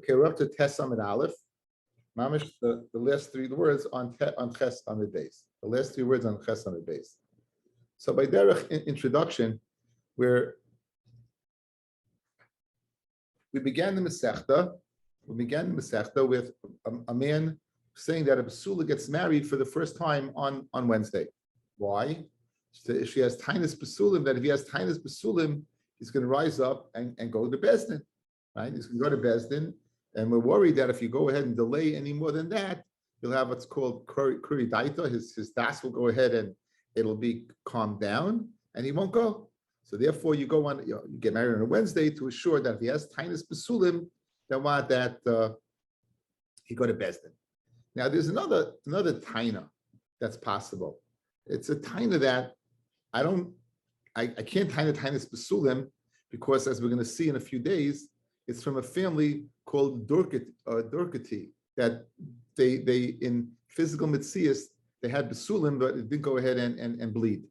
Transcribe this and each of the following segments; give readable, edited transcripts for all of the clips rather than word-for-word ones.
Okay, we're up to Tes Amid Aleph. Mamish, the last three words on Ches Amid Beis. The last three words on Ches Amid Beis. So by derech introduction, we began the Masechta. We began the Masechta with a man saying that a Basula gets married for the first time on Wednesday. Why? She has Tainus Basulim, that if he has Tainus Basulim, he's going to rise up and go to Bezdin. Right? He's going to go to Bezdin. And we're worried that if you go ahead and delay any more than that, you'll have what's called Kuri Daita. His das will go ahead and it'll be calmed down and he won't go. So therefore you go on, you get married on a Wednesday to assure that if he has Tainus Basulim, then what that he go to Bezdin. Now there's another Taina that's possible. It's a Taina that I can't Tainus Basulim because as we're going to see in a few days, it's from a family called Durkati, that they in physical mitzias, they had basulim, but it didn't go ahead and bleed.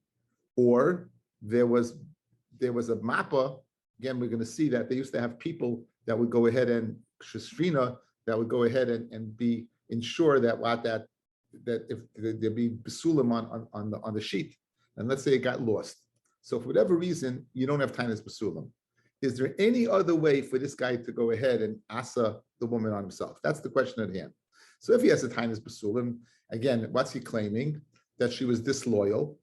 Or there was a mappa, again, we're going to see that they used to have people that would go ahead and sheshrina, that would go ahead and be ensure that if there'd be basulim on the sheet, and let's say it got lost. So for whatever reason, you don't have tainus basulim. Is there any other way for this guy to go ahead and asa the woman on himself? That's the question at hand. So if he has a tainus basulim, again, what's he claiming? That she was disloyal.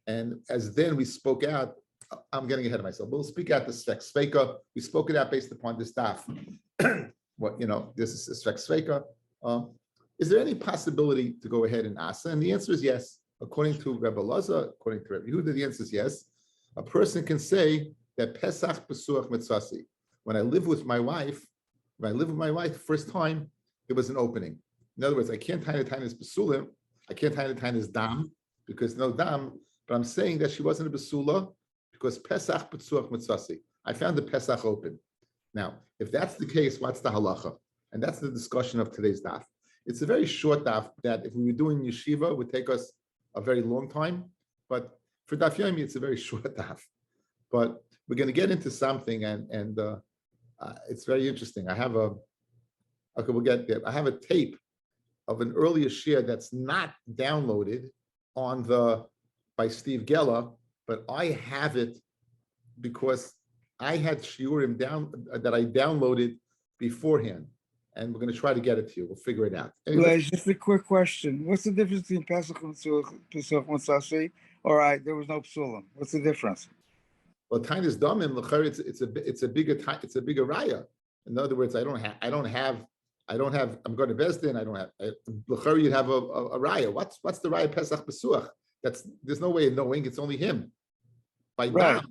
And as then we spoke out, I'm getting ahead of myself. We'll speak out the sveka. We spoke it out based upon this daf. This is sveka. Is there any possibility to go ahead and asa? And the answer is yes. According to Rabbi Laza, according to Rabbi Yehuda, the answer is yes. A person can say that Pesach Pesuach Mitzasi. When I live with my wife, first time, there was an opening. In other words, I can't tie the Tainus Basulim, I can't tie the Tainus Dam, because no Dam, but I'm saying that she wasn't a Basula, because Pesach Pesuach Mitzasi. I found the Pesach open. Now, if that's the case, what's the halacha? And that's the discussion of today's daf. It's a very short daf that if we were doing yeshiva, would take us a very long time, but for Daf Yomi, it's a very short daf. But we're going to get into something, and it's very interesting. I have we'll get there. I have a tape of an earlier share that's not downloaded by Steve Geller, but I have it because I had shiurim that I downloaded beforehand, and we're going to try to get it to you. We'll figure it out. Anyway, just a quick question: what's the difference between Pesach and Pesach Matzasi? All right, there was no psulim. What's the difference? Well, Tainus Damim, it's a bigger raya. In other words, I'm going to Bezdin, I don't have l'chari, you'd have a raya. What's the raya Pesach Besuach? There's no way of knowing, it's only him. By right.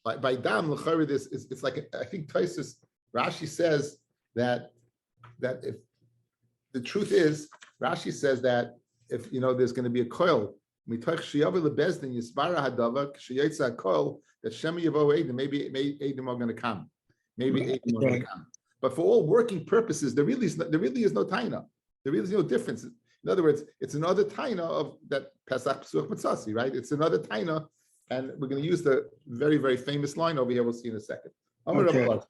Dam, by Dam, l'chari, it's like, I think Taisus, Rashi says that if the truth is, Rashi says that if there's going to be a koil, mitach shiyavu lebezdin yisbara hadava k'sheyetza koil, that Shema Yavo Eidim, maybe Eidim are going to come. Maybe Eidim are going to come. But for all working purposes, there really is no taina. There really is no difference. In other words, it's another taina of that Pesach Pesuach Mitzasi, right? It's another taina, and we're going to use the very, very famous line over here. We'll see in a second. Pesach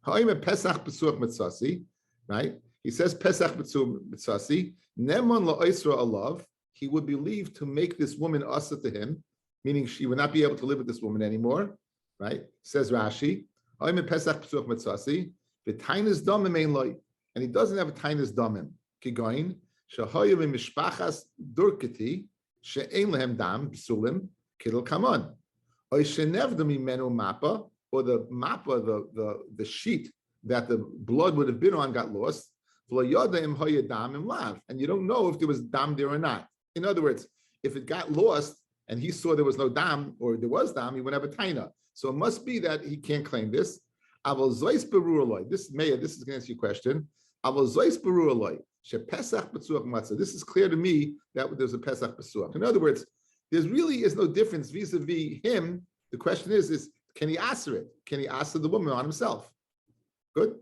Pesuach Mitzasi, right? He says Pesach Pesuach Mitzasi. Neman la'isra alav. He would believe to make this woman asa to him, meaning she would not be able to live with this woman anymore, right? Says Rashi, and he doesn't have a tainus damim. Kigoin shahoyu mishpachas durkati she'ein lehem dam b'sulim kidul kamon. Oy shenevda mimenu mappa, or the mappa, the sheet that the blood would have been on got lost. And you don't know if there was dam there or not. In other words, if it got lost, and he saw there was no dam, or there was dam, he would have a taina. So it must be that he can't claim this. This is going to answer your question. This is clear to me that there's a Pesach Pesuach. In other words, there really is no difference vis-a-vis him. The question is can he answer it? Can he answer the woman on himself? Good.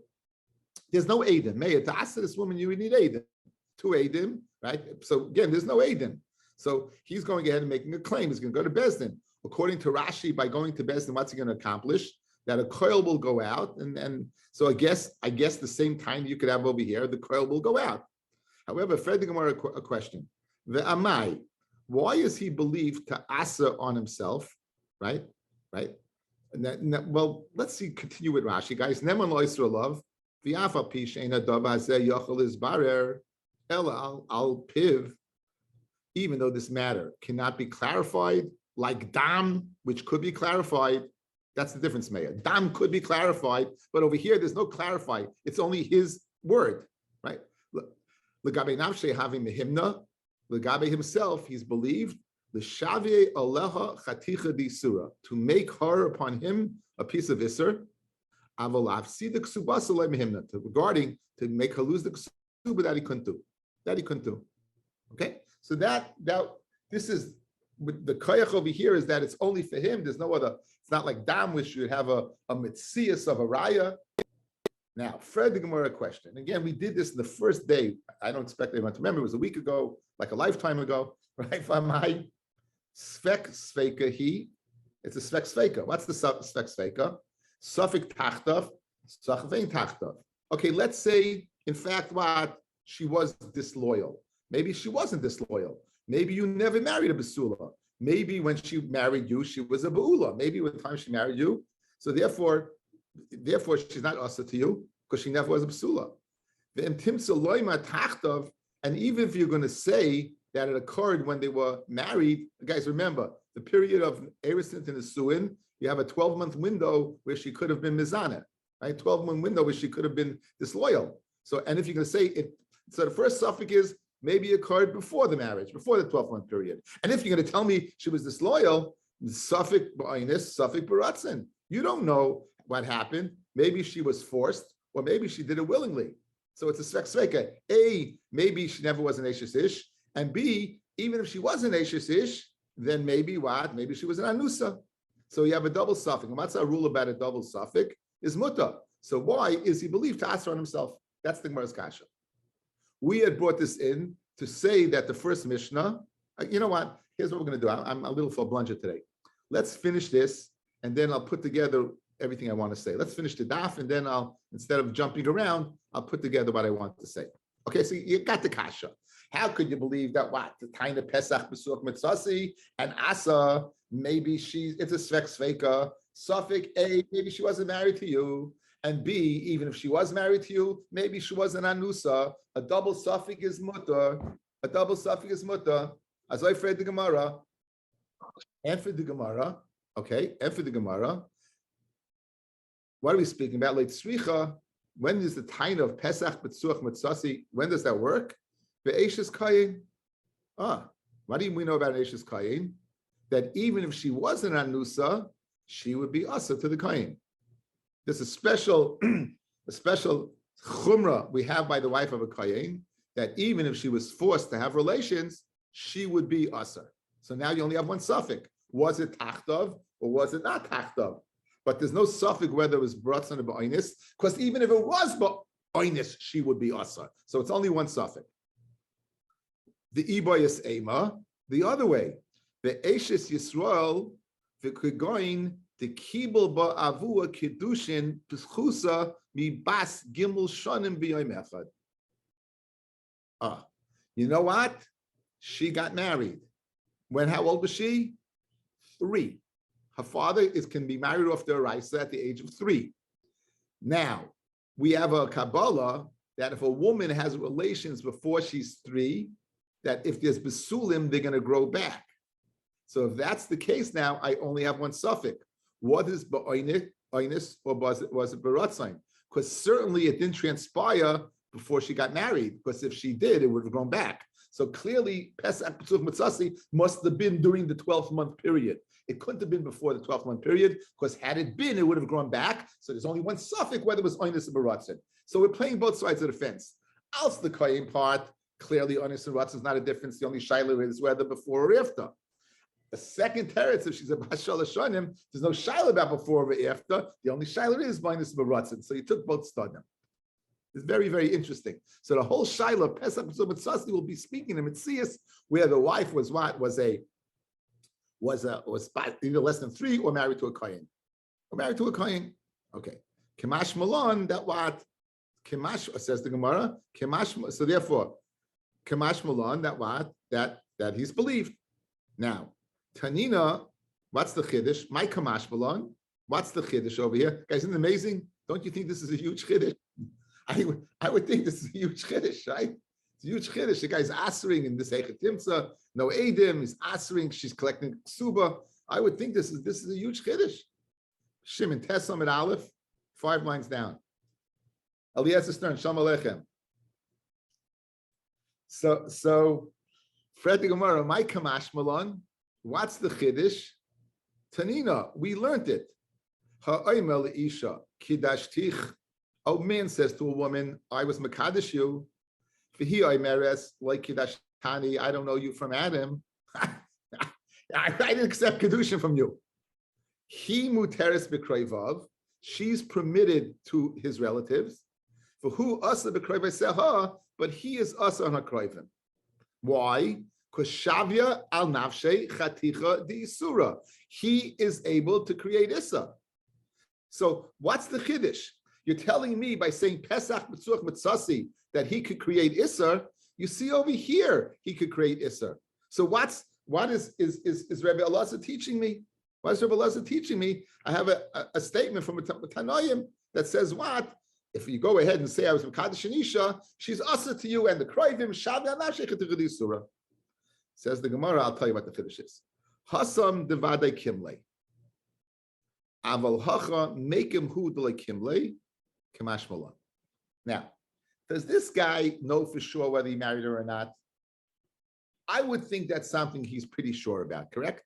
There's no Eidim. Meir, to answer this woman, you would need Eidim. Two Eidim, right? So again, there's no Eidim. So he's going ahead and making a claim. He's going to go to Bezdin. According to Rashi, by going to Bezdin, what's he going to accomplish? that a coil will go out, and so I guess the same time you could have over here, the coil will go out. However, Fred Gemara a question: the Amai, why is he believed to asa on himself? Right. Well, let's see. Continue with Rashi, guys. Neman lo Yisrael love v'afa pi she'ena dava hazeh yochel isbarer ela al piv. Even though this matter cannot be clarified, like dam, which could be clarified. That's the difference, Meir. Dam could be clarified, but over here, there's no clarified. It's only his word, right? L'gabe nafshe having mehimna, l'gabe himself, he's believed, l'shavye aleha chaticha di surah, to make her upon him a piece of isser, aval afsi the ksubas alei mehimna, regarding to make her lose the ksuba that he couldn't do. Okay, so that this is with the koyach over here is that it's only for him. There's no other. It's not like dam, which you have a mitzias of a raya. Now, Fred the Gemara question. Again, we did this the first day. I don't expect anyone to remember. It was a week ago, like a lifetime ago, right? Famai svek sveika he. It's a svek sveika. What's the svek sveika? Sufik tachtav, sufik tachtav. Okay, let's say in fact what she was disloyal. Maybe she wasn't disloyal. Maybe you never married a basula. Maybe when she married you, she was a baula. Maybe with the time she married you. So therefore she's not asa to you because she never was a basula. And even if you're going to say that it occurred when they were married, guys, remember the period of Erisint and Isuin, you have a 12-month window where she could have been mizana, right? 12-month window where she could have been disloyal. So, and if you're going to say it, so the first suffix is maybe occurred before the marriage, before the 12-month period. And if you're going to tell me she was disloyal, suffix ba'inus, suffix baratzin. You don't know what happened. Maybe she was forced, or maybe she did it willingly. So it's a svek sveka. A, maybe she never was an Ashes Ish. And B, even if she was an Ashes Ish, then maybe what? Maybe she was an Anusa. So you have a double suffix. And what's our rule about a double suffix? Is muta. So why is he believed to answer on himself? That's the Gemara's kasha. We had brought this in to say that the first Mishnah, you know what? Here's what we're going to do. I'm a little for blunger today. Let's finish this, and then I'll put together everything I want to say. Let's finish the daf, and then I'll, instead of jumping around, I'll put together what I want to say. Okay, so you got the kasha. How could you believe that what? The time of Pesach, Besuch, Mitzasi, and Asa, maybe it's a svek sveka. Suffix A, maybe she wasn't married to you. And B, even if she was married to you, maybe she was an anusa. A double suffix is mutter. A double suffix is mutter. As I read the Gemara, and for the Gemara, okay, and for the Gemara, what are we speaking about? Like tzricha, when is the time of Pesach, Betzuach, Mitzasi? When does that work? Be'eshes kayin. What do we know about Eshes kayin? That even if she was an anusa, she would be asa to the kayin. There's a special chumrah we have by the wife of a kayin that even if she was forced to have relations, she would be asar. So now you only have one suffix. Was it tachtav or was it not tachtav? But there's no suffix whether it was bratzon or ba'onis, because even if it was ba'onis, she would be asar. So it's only one suffix. The ibayis ema, the other way, the Eshes Yisrael, the Kegoin, the kibel ba'avua kedushin p'schusa mi bas gimel shonim b'yom echad. You know what? She got married. When? How old was she? 3. Her father can be married off the Araisa at the age of 3. Now we have a Kabbalah that if a woman has relations before she's 3, that if there's besulim, they're going to grow back. So if that's the case, now I only have one suffix. What is ba'onis or was it baratzon? Because certainly it didn't transpire before she got married. Because if she did, it would have gone back. So clearly, Pesach Pesach Mitzasi must have been during the 12th month period. It couldn't have been before the 12th month period, because had it been, it would have grown back. So there's only one suffix, whether it was onis or baratzon. So we're playing both sides of the fence. Else the kohen part, clearly onis and baratzon is not a difference. The only shaila is whether before or after. The second teretz, if she's a bashal shonim, there's no shaila about before or after. The only shaila is minus baratzon. So you took both stadim. It's very, very interesting. So the whole shaila Pesach Mitzasi will be speaking in Mitzias, where the wife was either less than 3 or married to a kohen. We're married to a kohen. Okay. Kimash Malon, that what? Kimash, says the Gemara. Kimash, so therefore, Kimash Malon, that what? That he's believed. Now, Tanina, what's the Chiddush? My Kimash Malon, what's the Chiddush over here? Guys, isn't it amazing? Don't you think this is a huge Chiddush? I would think this is a huge Chiddush, right? It's a huge Chiddush. The guy's answering in this Eichet Timsa, no Edim, he's answering, she's collecting Ksuba. I would think this is a huge Chiddush. Shimon Tesam at Aleph, 5 lines down. Eliezer Stern, Shalom Aleichem. So Fred the Gemara, my Kamash Malon, what's the Chiddush? Tanina, we learned it. Ha'oimel Isha, Kidashtich. A man says to a woman, I was Makadish you. V'hi Oimeres, like Kidashtani, I don't know you from Adam. I didn't accept Kedushin from you. He muteres b'krayvav, she's permitted to his relatives. For who asa b'krayvav seha, but he is asa on her krayvim. Why? Because shavya al nafshe chaticha di isura. He is able to create issa. So what's the chiddush? You're telling me by saying Pesach B'tzuach Mitzasi that he could create issa. You see over here he could create issa. So what is Rabbi Elazar teaching me? Why is Rabbi Elazar teaching me? I have a statement from a Tanoim that says what? If you go ahead and say I was Mekadosh Anisha, she's asa to you and the Kroivim Shavya Nashech Surah. Says the Gemara. I'll tell you what the chiddush is. Hasam devadei kimlei. Aval hacha mekim hu delei kimlei kamash malon. Now, does this guy know for sure whether he married her or not? I would think that's something he's pretty sure about, correct?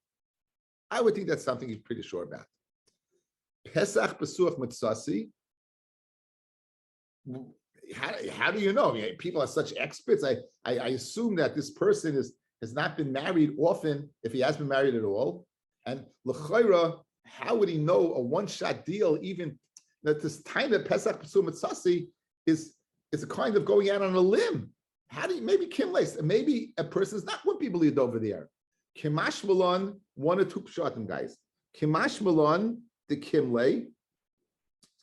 I would think that's something he's pretty sure about. Pesach Besuach Mitzasi. How do you know? I mean, people are such experts. I assume that this person has not been married often, if he has been married at all. And l'chayra, how would he know a one-shot deal? Even that this time that Pesach Besuach Mitzasi is a kind of going out on a limb. How do you, maybe Kimle, maybe a person's not wouldn't be believed over there. Kimash Malon, 1 or 2 pshatim, guys. Kimash Malon, the Kimle.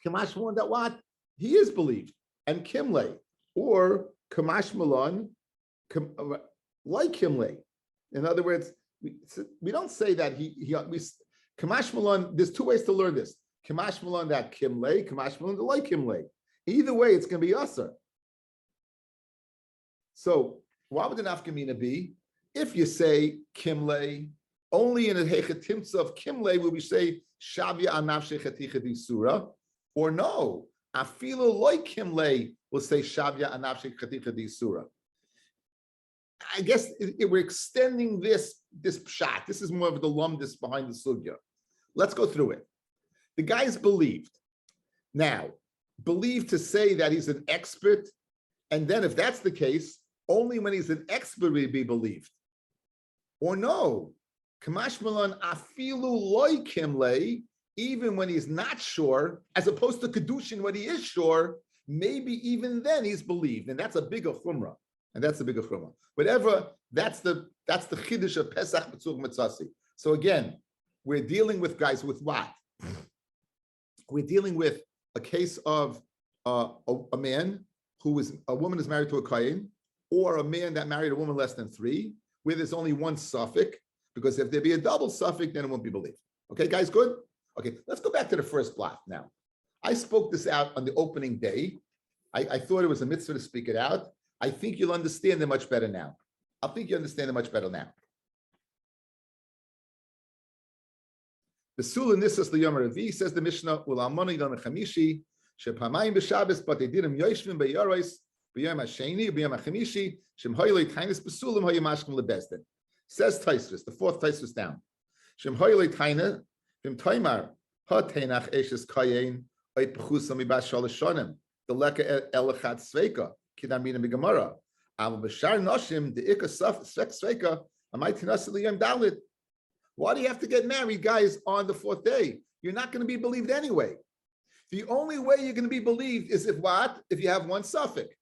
Kimash Malon, that what? He is believed. And Kimle, or Kamash Malon, like Kimle. In other words, we don't say that Kamash Malon, there's 2 ways to learn this. Kamash Malon, that Kimle, Kamash Malon, like Kimle. Either way, it's going to be Asar. So, what would the nafkamina be? If you say Kimle, only in a hechatimtza of Kimle will we say Shavya anavshe chaticha di surah, or no, afilu like Kimle will say Shavya anavshe chaticha di surah. I guess we're extending this pshat. This is more of the lumdis behind the sugya. Let's go through it. The guy's believed. Now, believed to say that he's an expert, and then if that's the case, only when he's an expert will he be believed. Or no, Kamash Malan afilu loy kimle, even when he's not sure, as opposed to Kedushin when he is sure, maybe even then he's believed, and that's a bigger chumrah. Whatever, that's the chiddush of Pesach B'tzur Mitzasi. So again, we're dealing with guys with what? We're dealing with a case of a man a woman is married to a kohen, or a man that married a woman less than 3, where there's only 1 suffix, because if there be a double suffix, then it won't be believed. Okay, guys, good? Okay, let's go back to the first block now. I spoke this out on the opening day. I thought it was a mitzvah to speak it out. I think you'll understand it much better now. The Sula Nisas L'Yom Ravi, says the Mishnah, U'lamoni Yom Chamishi, Shepamayim b'Shabbos, but they didn't yoshvim b'yaros, b'yom ha'sheni, b'yom ha'chamishi, shem hoylei tainis b'sulim hoyamashkim lebezdin. Says Taisvus, the 4th Taisvus down. Shem hoylei taina, v'im toimar, ha'teinach eshes kayin, oy p'chusa mibas shalosh shonim, the leka elachat sveika, kidamina b'gemara. Aval b'shar noshim, the ikka sveika, amay tinasa l'yom dalit. Why do you have to get married, guys, on the 4th day? You're not going to be believed anyway. The only way you're going to be believed is if what? If you have 1 suffix,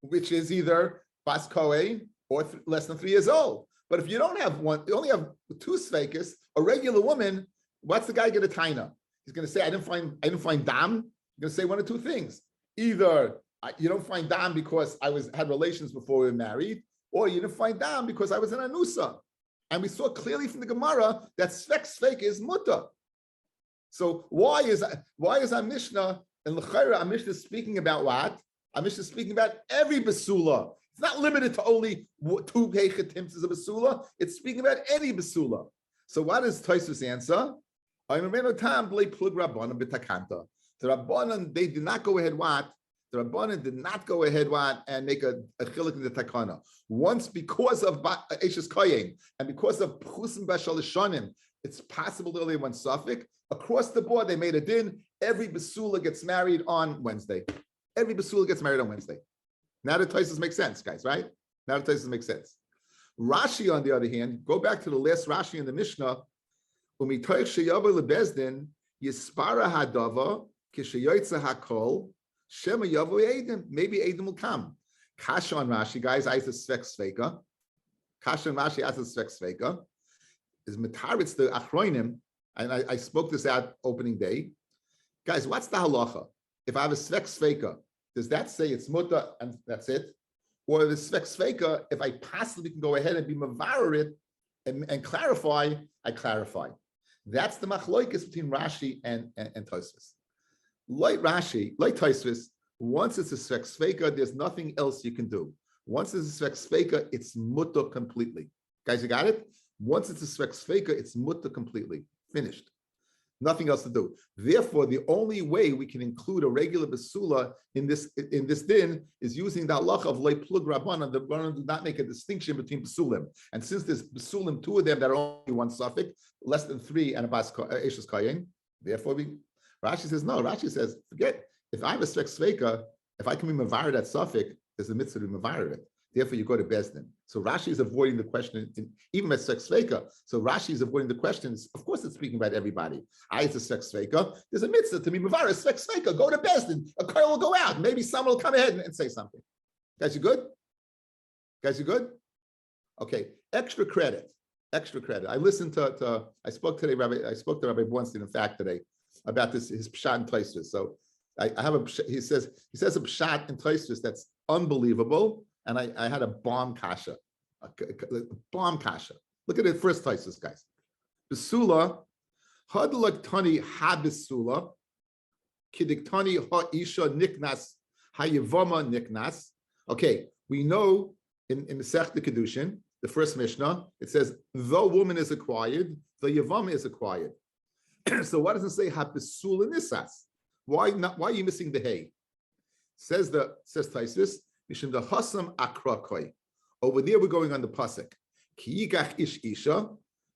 which is either bas kohen or less than 3 years old. But if you don't have 1, you only have 2 sveikis, a regular woman, what's the guy get a taina? He's going to say, I didn't find dam. You're going to say one of two things. Either you don't find dam because I had relations before we were married, or you didn't find dam because I was an anusa. And we saw clearly from the Gemara that svek is mutter. So why is our Mishnah and l'chayra? Our Mishnah is speaking about what? Our Mishnah is speaking about every basula. It's not limited to only 2 heichetims as a basula. It's speaking about any basula. So what is Tosfos' answer? The Rabbanan, they did not go ahead what? The Rabbanan did not go ahead what and make a chiluk in the takana. Once because of Eishes Koyin and because of Pchusim Bashalishonim, it's possible to only one suffix. Across the board, they made a din. Every basula gets married on Wednesday. Every basula gets married on Wednesday. Now the Tosfos makes sense, guys, right? Now the Tosfos makes sense. Rashi, on the other hand, go back to the last Rashi in the Mishnah. Umitoich sheyavu lebezdin yispara hadava kishayoytza hakol shema yavu edim. Maybe edim will come. Kasha on Rashi, guys. I said svek sveka. Kasha on Rashi, I said svek sveka. Is mitaritz the achroinim, and I spoke this out opening day, guys. What's the halacha? If I have a svek sveka, does that say it's mutter and that's it? Or the svek sveka, if I possibly can go ahead and be mavarer it and clarify, I clarify. That's the machloikis between Rashi and Tosfos. Like Rashi, like Tosfos, once it's a svek sveka, there's nothing else you can do. Once it's a svek sveka, it's mutter completely. Guys, you got it? Once it's a svek sveka, it's mutter completely. Finished. Nothing else to do. Therefore, the only way we can include a regular basula in this din is using the halacha of lei plug rabbanan. The rabbanan do not make a distinction between basulim. And since there's basulim, 2 of them that are only one suffix, less than 3, and a eshes kayin. Therefore, Rashi says no. Rashi says forget. If I have a svek sveka, if I can be mavar that suffix, there's a mitzvah to mavar it. Therefore, you go to Bezdin. So Rashi is avoiding the question, even at Svek Sveka. So Rashi is avoiding the questions. Of course, it's speaking about everybody. It's a Svek Sveka. There's a mitzvah to be Mavara, Svek Sveka. Go to Bezdin. A coil will go out. Maybe someone will come ahead and say something. Guys, you good? Guys, you good? Okay. Extra credit. Extra credit. I listened to I spoke to Rabbi Bornstein, in fact, today about this, his pshat in Tosfos. So I have he says a pshat in Tosfos that's unbelievable. And I had a bomb kasha, bomb kasha. Look at it first, Tosfos, guys. Besula, hadlaktani ha besula, kidiktani ha isha niknas, hayivama niknas. Okay, we know in Masechta Kedushin, the first Mishnah, it says the woman is acquired, the yavama is acquired. So why doesn't it say ha besula nisas? Why not? Why are you missing the hay? Says Tosfos. The hasam akrakoi. Over there, we're going on the pasuk. Ki yikach ish isha,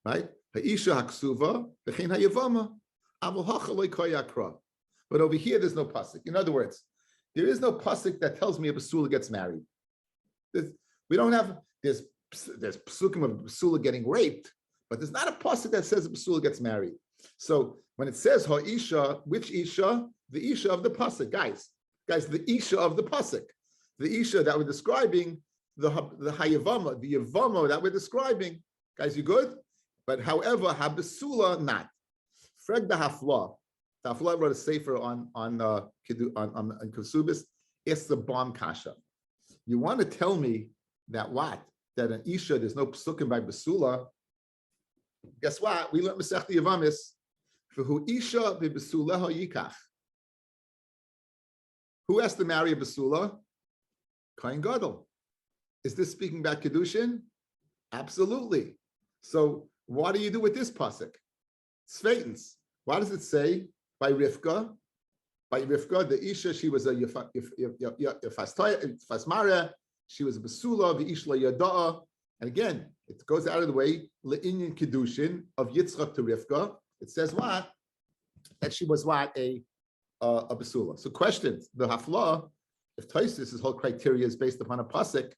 right? Ha'isha haksuva, v'chein hayavama, aval hachaloi koi akra. But over here, there's no pasuk. In other words, there is no pasuk that tells me a basula gets married. We don't have. There's pasukim of basula getting raped, but there's not a pasuk that says a basula gets married. So when it says ha'isha, which isha? The isha of the pasuk, guys, the isha of the pasuk. The Isha that we're describing, the Hayavama, the Yavama that we're describing. Guys, you good? But however, Habasula not. Freg the Hafla. The Hafla wrote a sefer on Kesuvos. It's the bomb kasha. You want to tell me that what? That an Isha, there's no psukim by Basula. Guess what? We learned Masechta Yavamis. For who Isha be Basuleha Yikach. Who has to marry a Basula? Kohen Gadol. Is this speaking about Kedushin? Absolutely. So what do you do with this pasuk? Sveitens. Why does it say by Rivka? By Rivka, the Isha, she was a Fasmara, she was a Basula, the Ishla Yada'a. And again, it goes out of the way, Le'inyan Kedushin, of Yitzchak to Rivka. It says what? That she was what? A Basula. So questions, the Hafla, if Tosfos' whole criteria is based upon a pasuk,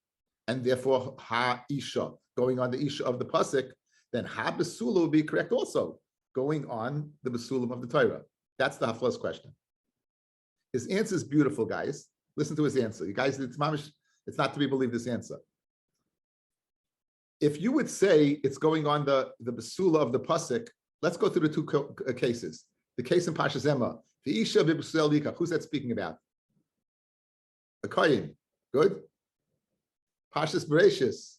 and therefore ha isha, going on the isha of the pasuk, then ha basula will be correct also, going on the basulim of the Torah. That's the Hafla's question. His answer is beautiful, guys. Listen to his answer. You guys, it's not to be believed, this answer. If you would say it's going on the basula of the pasuk, let's go through the 2 cases. The case in Pasha Zema. The Isha Bibusel Likach. Who's that speaking about? A Kohen. Good. Pashas Bereshis.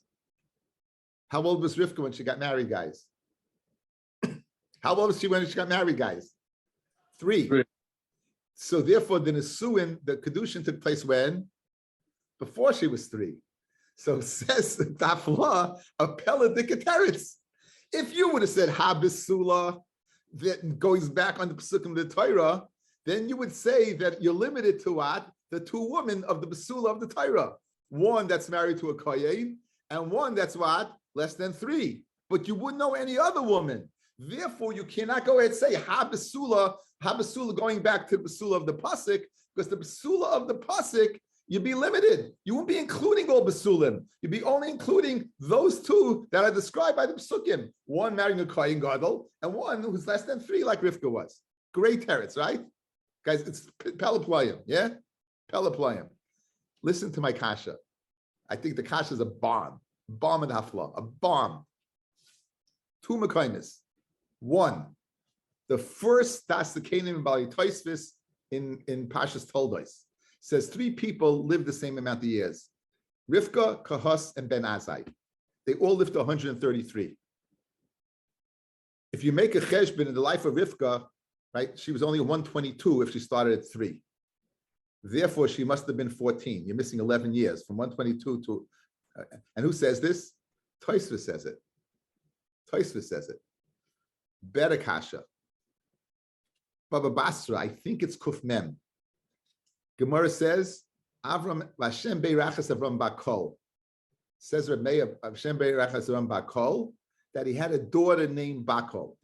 How old was Rivka when she got married, guys? How old was she when she got married, guys? 3. So therefore, the Nisuin, the Kedushin took place when? Before she was 3. So says Tafla, Apella Dikateritz. If you would have said Habisula, that goes back on the Pesukim of the Torah, then you would say that you're limited to what? The 2 women of the Besula of the Torah. One that's married to a Kohen, and one that's what? Less than 3. But you wouldn't know any other woman. Therefore, you cannot go ahead and say Habisula going back to the Besula of the Pasuk, because the Besula of the Pasuk, you'd be limited. You won't be including all Besulim. You'd be only including those 2 that are described by the Pesukim. One marrying a Kohen Gadol, and one who's less than 3, like Rivka was. Great teretz, right? Guys, it's Pelaplayim, yeah? Pelaplayim. Listen to my kasha. I think the kasha is a bomb. Bomb and hafla. A bomb. 2 mekaymis. 1. The first das the Kenim and Bali Toisvis in Pashas Toldos says 3 people lived the same amount of years. Rivka, Kahas, and Ben Azai. They all lived to 133. If you make a cheshbon in the life of Rivka, right, she was only 122 if she started at 3. Therefore, she must have been 14. You're missing 11 years from 122 to, and who says this? Tosfos says it. Tosfos says it. Better kasha. Baba Basra, I think it's Kuf Mem. Gemara says, Avram, Hashem Beirachas Avram Bakol. Says Rabbi, Hashem Beirachas Avram Bakol, that he had a daughter named Bakol.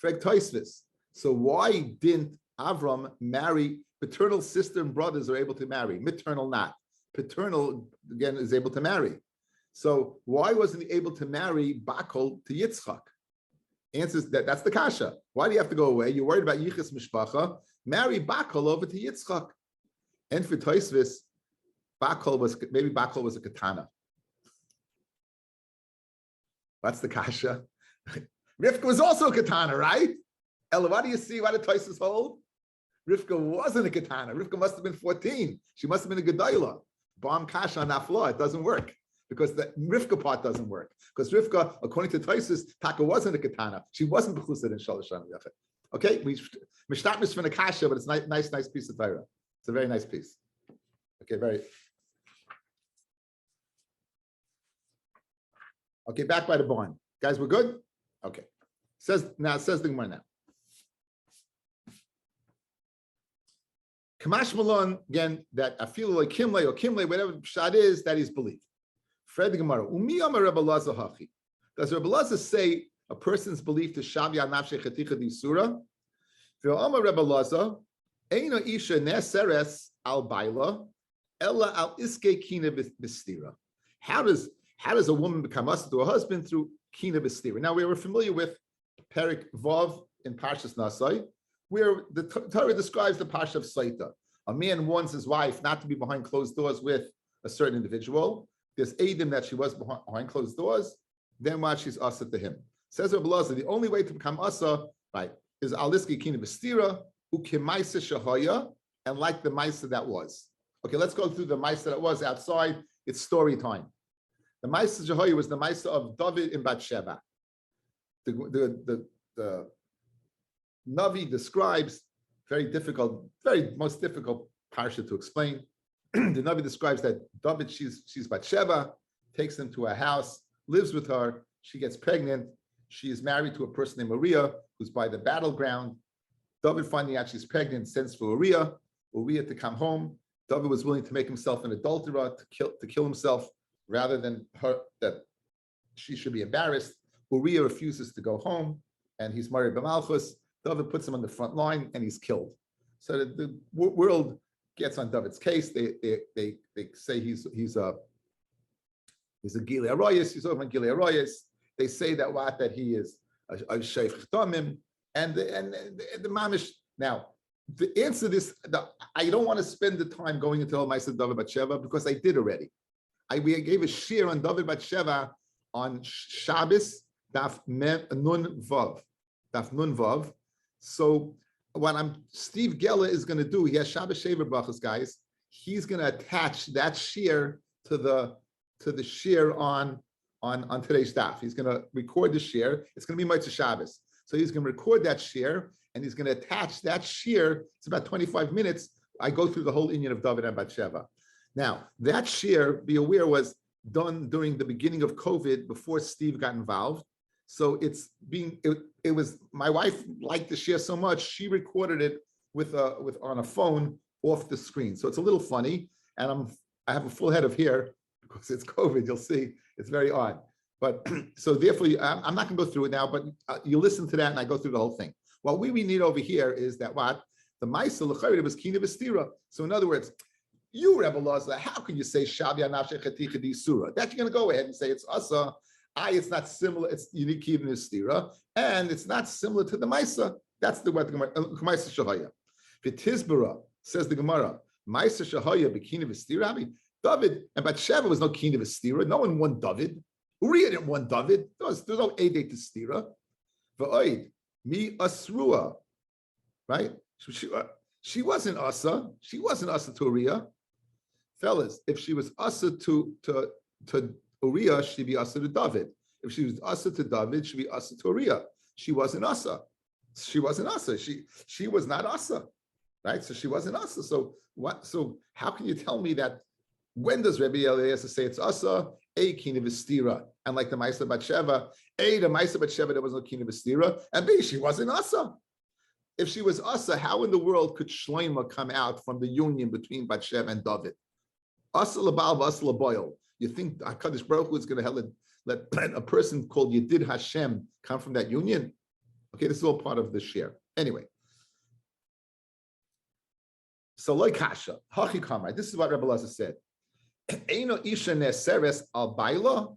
Freg Tosfos. So why didn't Avram marry? Paternal sister and brothers are able to marry. Maternal not. Paternal, again, is able to marry. So why wasn't he able to marry Bakol to Yitzchak? Answers that's the kasha. Why do you have to go away? You're worried about Yichus Mishpacha. Marry Bakol over to Yitzchak. And for Tosfos, maybe Bakol was a katana. That's the kasha. Rivka was also a katana, right? Ella, what do you see? Why did Tosfos hold? Rivka wasn't a katana. Rivka must have been 14. She must have been a gedola. Bomb kasha on that floor. It doesn't work because the Rivka part doesn't work. Because Rivka, according to Tosfos, Taka wasn't a katana. She wasn't bechused in Shalosh Shana Yachet. Okay, we start from the kasha, but it's a nice piece of Torah. It's a very nice piece. Okay, Okay, back by the barn. Guys, we're good? Okay. Says the Gemara now. Kamash Malon, again, that Afilu like Kimle or Kimle, whatever shad is, that is believed. Fred the Gemara. Umi Amar Rebbe Lazar Hachi. Does Rebbe Lazar say a person's belief to Shavya Nafshe Chaticha Di Surah? V'o Amar Rebbe Lazar, Eino Isha Neseres Al Baila, Ella Al Iske Kina Bistira. How does a woman become us to a husband? Through Kina Bistira. Now we were familiar with Perik Vav in Parshas Nasai, where the Torah describes the Pasha of Saita. A man warns his wife not to be behind closed doors with a certain individual. There's Adim that she was behind closed doors. Then what she's asa to him. Says Rabbi Lazar, the only way to become asa, right, is aliski kina b'stira ukemaisa shahaya, and like the maisa that was. Okay, let's go through the maisa that was outside. It's story time. The maisa shahaya was the maisa of David in Bathsheba. The Navi describes most difficult parsha to explain. The Navi describes that David, she's Bathsheba, takes him to a house, lives with her, she gets pregnant, she is married to a person named Uriah, who's by the battleground. David finding out she's pregnant, sends for Uriah to come home. David was willing to make himself an adulterer, to kill himself, rather than her, that she should be embarrassed. Uriah refuses to go home, and he's married by Malchus. David puts him on the front line, and he's killed. So the world gets on David's case. They say he's a Gilei Arayis. He's over on Gilei Arayis. They say that he is a Sheikh Tamim, and the Mamish. Now, the answer to this, I don't want to spend the time going into all Ma'aseh David Bathsheba because I did already. We gave a shir on David Bathsheba on Shabbos, Daf Nun Vav. So Steve Geller is going to do, he has Shabbos Shaver Brachos, guys. He's going to attach that shear to the shear on today's daf. He's going to record the shear. It's going to be Motzei Shabbos. So he's going to record that shear and he's going to attach that shear. It's about 25 minutes. I go through the whole inyan of David and Bathsheba. Now, that shear, be aware, was done during the beginning of COVID before Steve got involved. So it was, my wife liked the shear so much, she recorded it on a phone off the screen. So it's a little funny. And I have a full head of hair because it's COVID, you'll see, it's very odd. But so therefore, I'm not gonna go through it now, but you listen to that and I go through the whole thing. What we need over here is that the Maisa L'chayre was Kina V'stira. So in other words, you, Rebbe Lazar, how can you say Shavi Anafshe Chaticha Di Surah? That you're going to go ahead and say it's Asa. It's not similar. It's unique Kina V'stira, and it's not similar to the Maisa. That's the word the Gemara. Maisa Shahaya. V'tizbara says the Gemara. Maisa Shahaya B'Kina V'stira. I mean, David and Bathsheba was no Kina V'stira. No one won David. Uriah didn't won David. There's no Eidei to Stira. V'oid mi Asrua, right? She wasn't Asa. She wasn't Asa to Uriah. Fellas, if she was Asa to Uriah, she'd be Asa to David. If she was Asa to David, she'd be Asa to Uriah. She wasn't Asa. She wasn't Asa. She was not Asa, right? So she wasn't Asa. So what? So how can you tell me that? When does Rabbi Eliezer say it's Asa? A Kina V'stira, and like the Maisa Bathsheba, the Maisa Bathsheba there was no Kina V'stira, and B, she wasn't Asa. If she was Asa, how in the world could Shloima come out from the union between Bathsheba and David? Asa l'bal v'asa l'boil. You think HaKadosh Baruch Hu is going to let a person called Yedid Hashem come from that union? Okay, this is all part of the share. Anyway. So like Kasha, Hachi Kamar, this is what Rabbi Lazar said. Eino isha neseres al baila,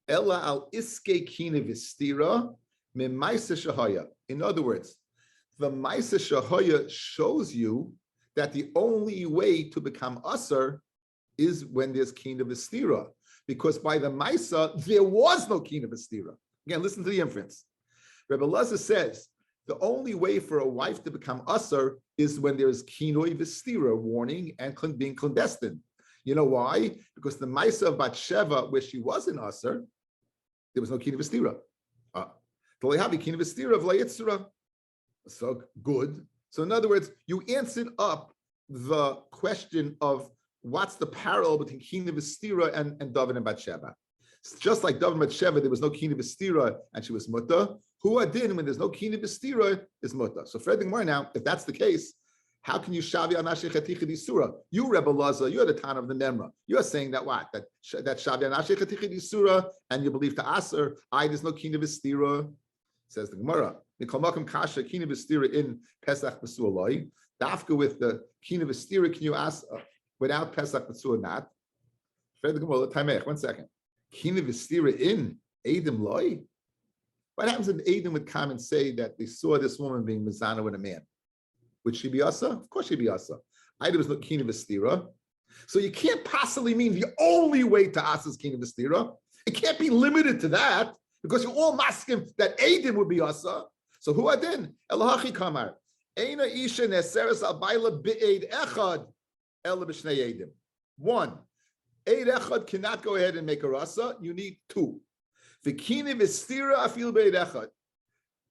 ella al iske kina v'stira, me maisa shahaya. In other words, the maisa shahaya shows you that the only way to become asar is when there's kina v'stira, because by the maisa there was no kina v'stira. Again, listen to the inference. Rabbi Lazar says the only way for a wife to become asar is when there is kinoi v'stira, warning and being clandestine. You know why? Because the maisa of Bathsheba, where she was an asar, there was no kina v'stira. Kina v'stira v'layitzura. So good. So in other words, you answered up the question of what's the parallel between Kina V'stira and David and Bathsheba. It's just like David and Bathsheba, there was no Kina V'stira and she was Mutta. Who adin when there's no Kina V'stira is Mutta. So further more now, if that's the case, how can you Shavi Anashe Chaticha Di Surah? You, Rebbe Lazar, you're the town of the Nemra. You're saying that what? That Shavi Anashe Chaticha Di Surah and you believe to Aser, there's no Kina V'stira. Says the Gemara. Mikol Kasha Kina V'stira in Pesach B'su'aloi. Dafka with the Kina V'stira, can you ask without Pesach B'su'ah not? Further Gemara, Taimech, 1 second. Kina V'stira in Adam Loi? What happens if Adam would come and say that they saw this woman being Mizana with a man? Would she be Asa? Of course she'd be Asa. There was no Kina V'stira. So you can't possibly mean the only way to Asa is Kina V'stira. It can't be limited to that because you're all masking that Adam would be Asa. So who adin? Elahachi Kamar. Eina Isha Neseres Abayla Be'ed Echad Ela B'Shnei Edim. 1. Eid Echad cannot go ahead and make a Rasa. You need 2. V'kini V'stira Afil Be'ed Echad.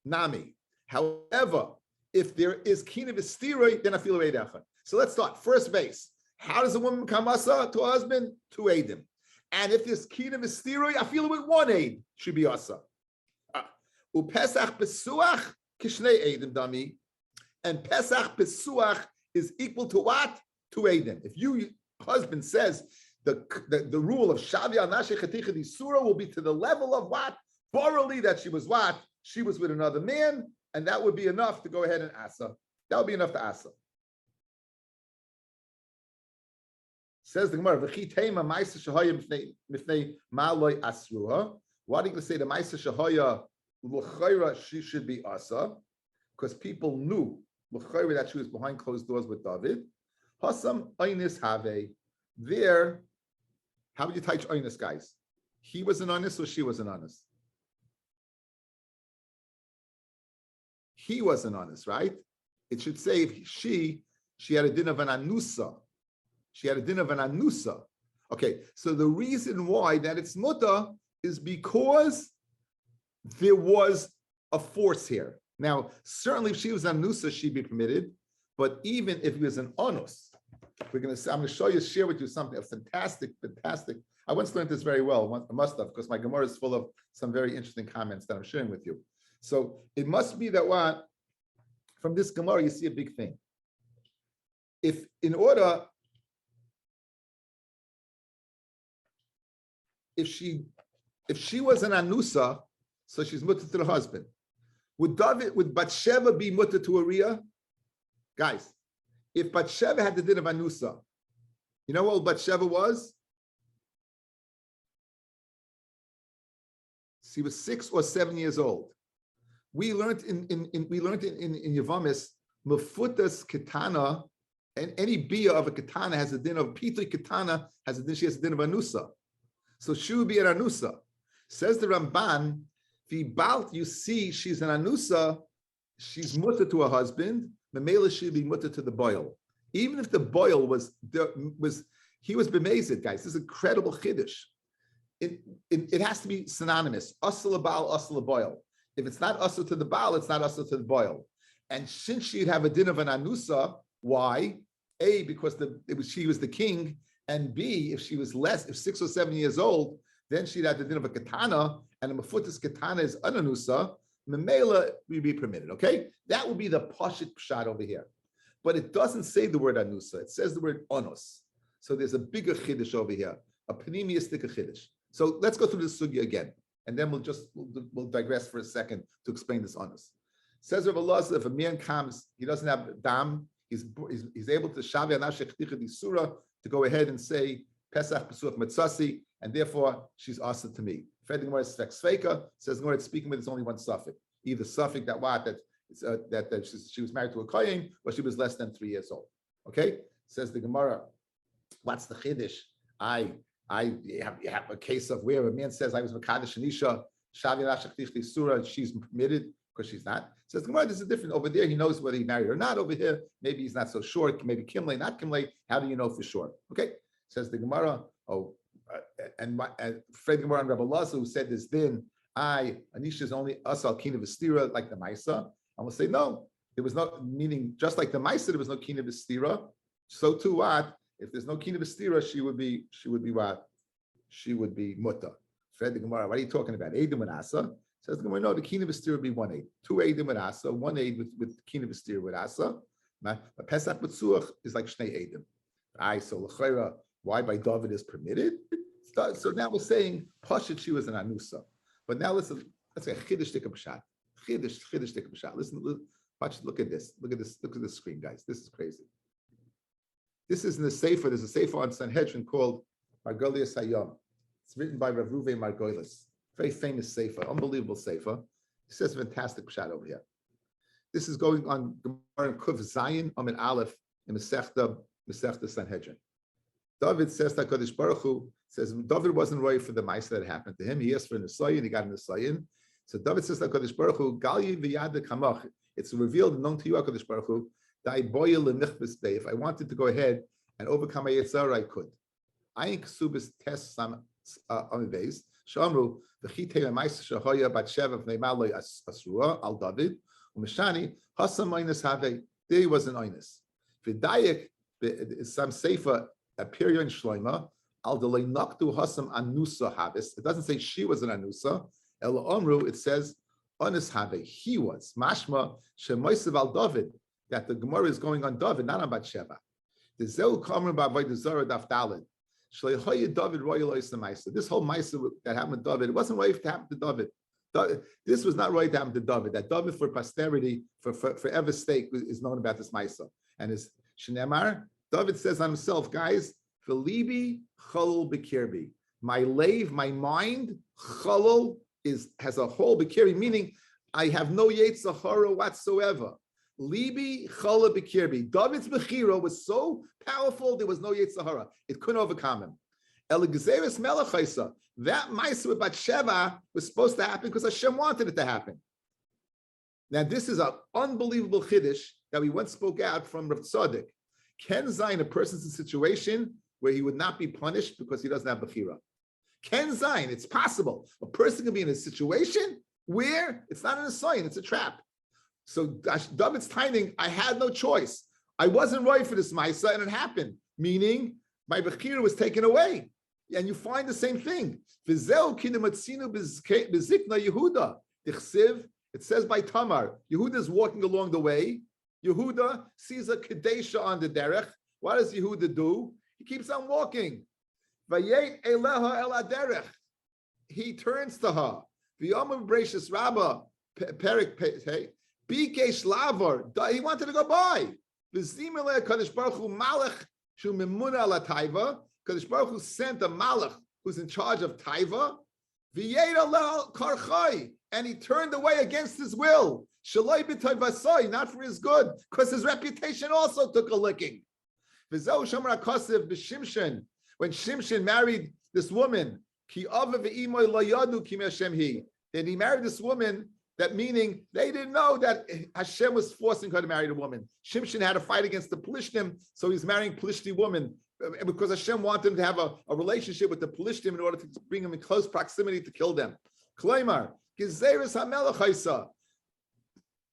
Nami. However, if there is Kina V'stira, then Afil Be'ed Echad. So let's start. First base. How does a woman become Asa to a husband? 2 Edim. And if there's Kina V'stira, I feel it with 1 Eid. Should be Asa. Pesach Pesuach Kishnei Eidim Dami, and Pesach Pesuach is equal to what? 2 Eidim. If you husband says the rule of Shavi al Nashe Chaticha Di Surah will be to the level of what? Borally that she was what? She was with another man, and that would be enough to go ahead and Asa. That would be enough to Asa. Says the Gemara, V'chi Tema Maisa Shahaya Mifnei Ma'aloi Asruha. What are you going to say? The Maisa Shahaya L'chayra, she should be Asa, because people knew L'chayra that she was behind closed doors with David. Hasam Einis Have. There, how would you touch Einis, guys? He was an honest or she was an honest? He was an honest, right? It should say if she had a din of an anusa. She had a din of an anusa. Okay, so the reason why that it's muta is because there was a force here. Now, certainly if she was an anusa, she'd be permitted, but even if it was an onus, I'm going to share with you something, a fantastic. I once learned this very well. I must have, because my Gemara is full of some very interesting comments that I'm sharing with you. So it must be that what from this Gemara you see a big thing. If she was an anusa, so she's mutter to the husband. Would Bathsheba be mutter to Uriah? Guys, if Bathsheba had the din of anusa, you know what Bathsheba was? She was 6 or 7 years old. We learned in Yavamis, Mefutas Ketana, and any bia of a Ketana has a din of Pitri Ketana she has a din of anusa. So she would be an anusa. Says the Ramban, the Balt, you see, she's an anusa, she's mutter to her husband, Memela should be mutter to the boil. Even if the boil he was bemazed, guys. This is incredible chiddush. It has to be synonymous. Asal baal, asal boil. If it's not asal to the baal, it's not asal to the boil. And since she'd have a din of an anusa, why? A, because she was the king, and B, if she was if 6 or 7 years old, then she'd have the din of a katana, and a mefutas katana is ananusa, memela would be permitted. Okay, that would be the pashit pshat over here, but it doesn't say the word anusa. It says the word onos. So there's a bigger chiddush over here, a panemiistic chiddush. So let's go through this sugya again, and then we'll digress for a second to explain this onos. Says Rabbi Elazar, if a man comes, he doesn't have dam, he's able to shavi anashech ticha surah to go ahead and say Pesach Pesuach Mitzasi, and therefore she's asa to me. Fred the Gemara Sveka says Gemara speaking with is only one suffix, either suffix that she was married to a kohen or she was less than 3 years old. Okay, says the Gemara. What's the chiddush? I have a case of where a man says I was mekadosh anisha shavi anashech ticha surah, she's permitted because she's not. Says the Gemara, this is different. Over there, he knows whether he married or not. Over here, maybe he's not so sure. Maybe Kimle, not Kimle. How do you know for sure? Okay, says the Gemara. And Fred Gemara and Rabbi Elazar, who said this, then Anisha is only asal kina v'stira like the Maisa. And we'll say no. There was no meaning. Just like the Maisa, there was no kina v'stira. So too what? If there's no kina v'stira, she would be what? She would be mutta. Fred the Gemara, what are you talking about? Eidim and Asa. Says the Gemara, no, the kina v'stira would be 1 aid. 2 aidim with Asa, 1 aid with kina v'stira with Asa. A Pesach B'tzuach is like Shnei aidim. So l'chayra, why by David is permitted? So now we're saying Pashit she was an anusa. But now let's say chiddush tikka b'shat. Chiddush tikka b'shat. Listen, watch, look at this. Look at this screen, guys. This is crazy. This is in the Sefer. There's a Sefer on Sanhedrin called Margolius Hayom. It's written by Rav Ruve Margolis. Very famous Sefer, unbelievable Sefer. He says fantastic pshat over here. This is going on Gemara Kuv Zayin Amid Aleph in Masechta Sanhedrin. David says that Kodesh Baruch Hu says David wasn't right for the mice that happened to him. He asked for an Nisayin, he got an Nisayin. So David says that Kodesh Baruch Hu Gali v'yad kamach. It's revealed known to you, Kodesh Baruch Hu. If I wanted to go ahead and overcome my Yitzhar, I could. I Kesuvos test some Amives. Shamru v'chitei ma'is shahoya bat sheva v'nei maloi asrua al David u'mishani hasam minus have. There he was an oinus. V'dayek some sefer a period in Shloima al delay naktu hasam anusa habis. It doesn't say she was an anusa. El omru it says onus have. He was mashma shemoisav al David, that the Gemara is going on David, not on Bathsheba. The zeu kamer ba'avodah zara daf daled. David royal Maisa. This whole Maisa that happened to David, it wasn't right to happen to David. This was not right to happen to David. That David for posterity, for forever's sake, is known about this Maisa. And his Shnemar, David says on himself, guys, V'libi chalul b'kirbi. My lave, my mind, chalul has a whole b'kirbi, meaning I have no yetzer hara whatsoever. Libi chala b'kirbi. David's bechira was so powerful, there was no yetzer hara. It couldn't overcome him. Eligzeres melachaisa. That ma'aseh with Bathsheba was supposed to happen because Hashem wanted it to happen. Now, this is an unbelievable chiddush that we once spoke out from Rav Tzaddik. Ken Zayin, a person's in a situation where he would not be punished because he doesn't have Bechira. Ken Zayin, it's possible. A person can be in a situation where it's not an assignment, it's a trap. So David's timing, I had no choice. I wasn't right for this Maisa, and it happened. Meaning, my Bechira was taken away. And you find the same thing. It says by Tamar, Yehuda is walking along the way. Yehuda sees a Kadesha on the derech. What does Yehuda do? He keeps on walking. He turns to her. He wanted to go by. Kadosh Baruch Hu sent a malach who's in charge of Taiva, and he turned away against his will. Not for his good, because his reputation also took a licking. When Shimshon married this woman, then he married this woman, that meaning they didn't know that Hashem was forcing her to marry the woman. Shimshon had a fight against the Pelishtim, so he's marrying Pelishti woman, because Hashem wanted him to have a relationship with the Pelishtim in order to bring him in close proximity to kill them. Klaimar, Gezeres HaMelech Haisa.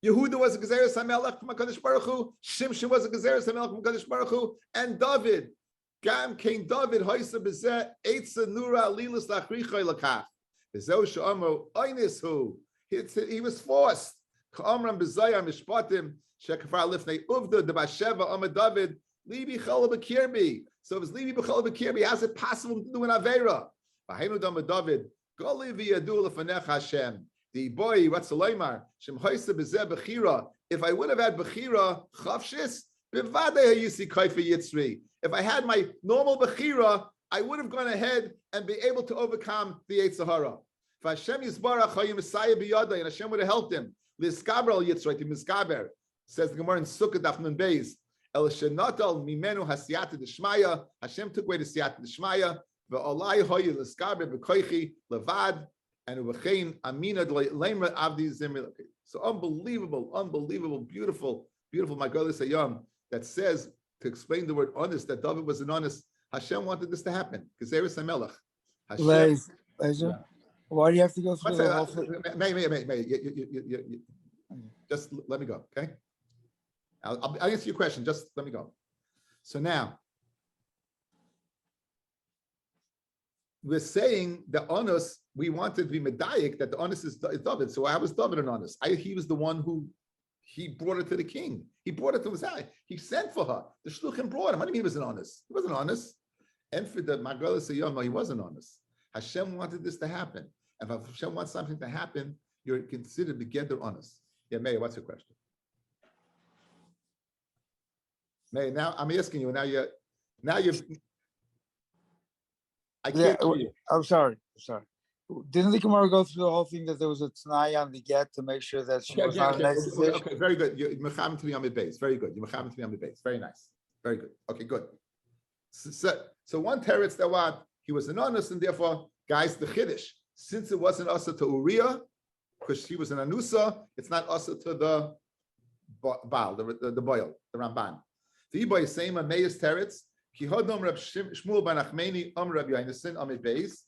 Yehuda was a Gezeres HaMelech from HaKadosh Baruch Hu, Shimshon was a Gezeres HaMelech from HaKadosh Baruch Hu, and David. Gam King David Haisa Bezeh Eitza Nura Lilas Lachrichai Lakach. Bezeh Sha'amro Oynis Hu. He was forced. Ka'amram Bezayar Mishpatim Shekafar Lifnei Uvda Debasheva Amad David Libi Chala B'Kirbi. So if it's Libi B'Chala B'Kirbi, how's it possible to do an Aveira? V'hainu Dama David Goli V'Yadu L'Fanech Hashem. The boy, what's the Leimar? Shem Haisa B'Zeh B'Chira. If I would have had B'Chira Chavshis, B'Vadei Hayisi Kaifa Yitzri. If I had my normal B'Chira, I would have gone ahead and be able to overcome the Yetzer Hara. If Hashem Yisbarach Hayim Messiah B'Yadai, and Hashem would have helped him. L'Iskaber Al Yitzri, to Miskaber, says the Gemara in Sukkah Daf Nun Beis. El Shenatal Mimenu Hasiyata D'Shmaya. Hashem took away the Siyata D'Shmaya. Ve'olai Hoyi L'Skaber B'Koichi Levad. And Uvechein Amina Leimra Avdi Zimri. So unbelievable, beautiful Magalah Sayam that says, to explain the word honest, that David was an honest. Hashem wanted this to happen. Gezeres HaMelech. Hashem. Why do you have to go through the whole thing? Just let me go, okay? I'll answer your question. Just let me go. So now, we're saying the onus, we wanted to be medayik, that the onus is David. So how was David an onus? He was the one who, he brought it to the king. He brought it to his eye. He sent for her. The shluchim brought him. What do you mean he was an honest? He wasn't honest. And for the Magalah Sayama, he wasn't honest. Hashem wanted this to happen. And if Hashem wants something to happen, you're considered to get their honest. Yeah, May, what's your question? May, now I'm asking you, I can't hear you. I'm sorry. Didn't the Gemara go through the whole thing that there was a t'nai on the get to make sure that she was not an execution? Okay, very good. You're mechavim to me on the base. Very good. You're mechavim to me on the base. Very nice. Very good. Okay, good. So one teretz that what he was an honest, and therefore, guys, the chiddush, since it wasn't asa to Uriah, because she was an anusa, it's not asa to the Baal, the boil, the Ramban. The Iboy is saying, Meis teretz, ki hodom Rab Shmuel ben Achmeni Rab Yonasan amid beis.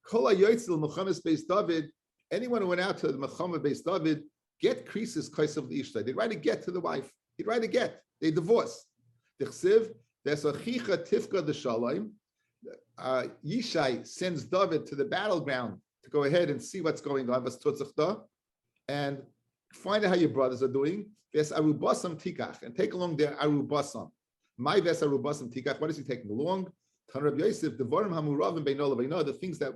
Kol hayotzil Mechames beis David. Anyone who went out to the Mechames beis David get creases kaisav the ishtai. They'd write a get to the wife. He'd write a get. They divorce. Dichsiv there's a chicha tifka the shalom. Yishai sends David to the battleground to go ahead and see what's going on, and find out how your brothers are doing. There's arubasam tikach, and take along their arubasam. My ves arubasam tikach. What is he taking along? Tanrab Yosef, devarim hamuravim beinola beinola, the things that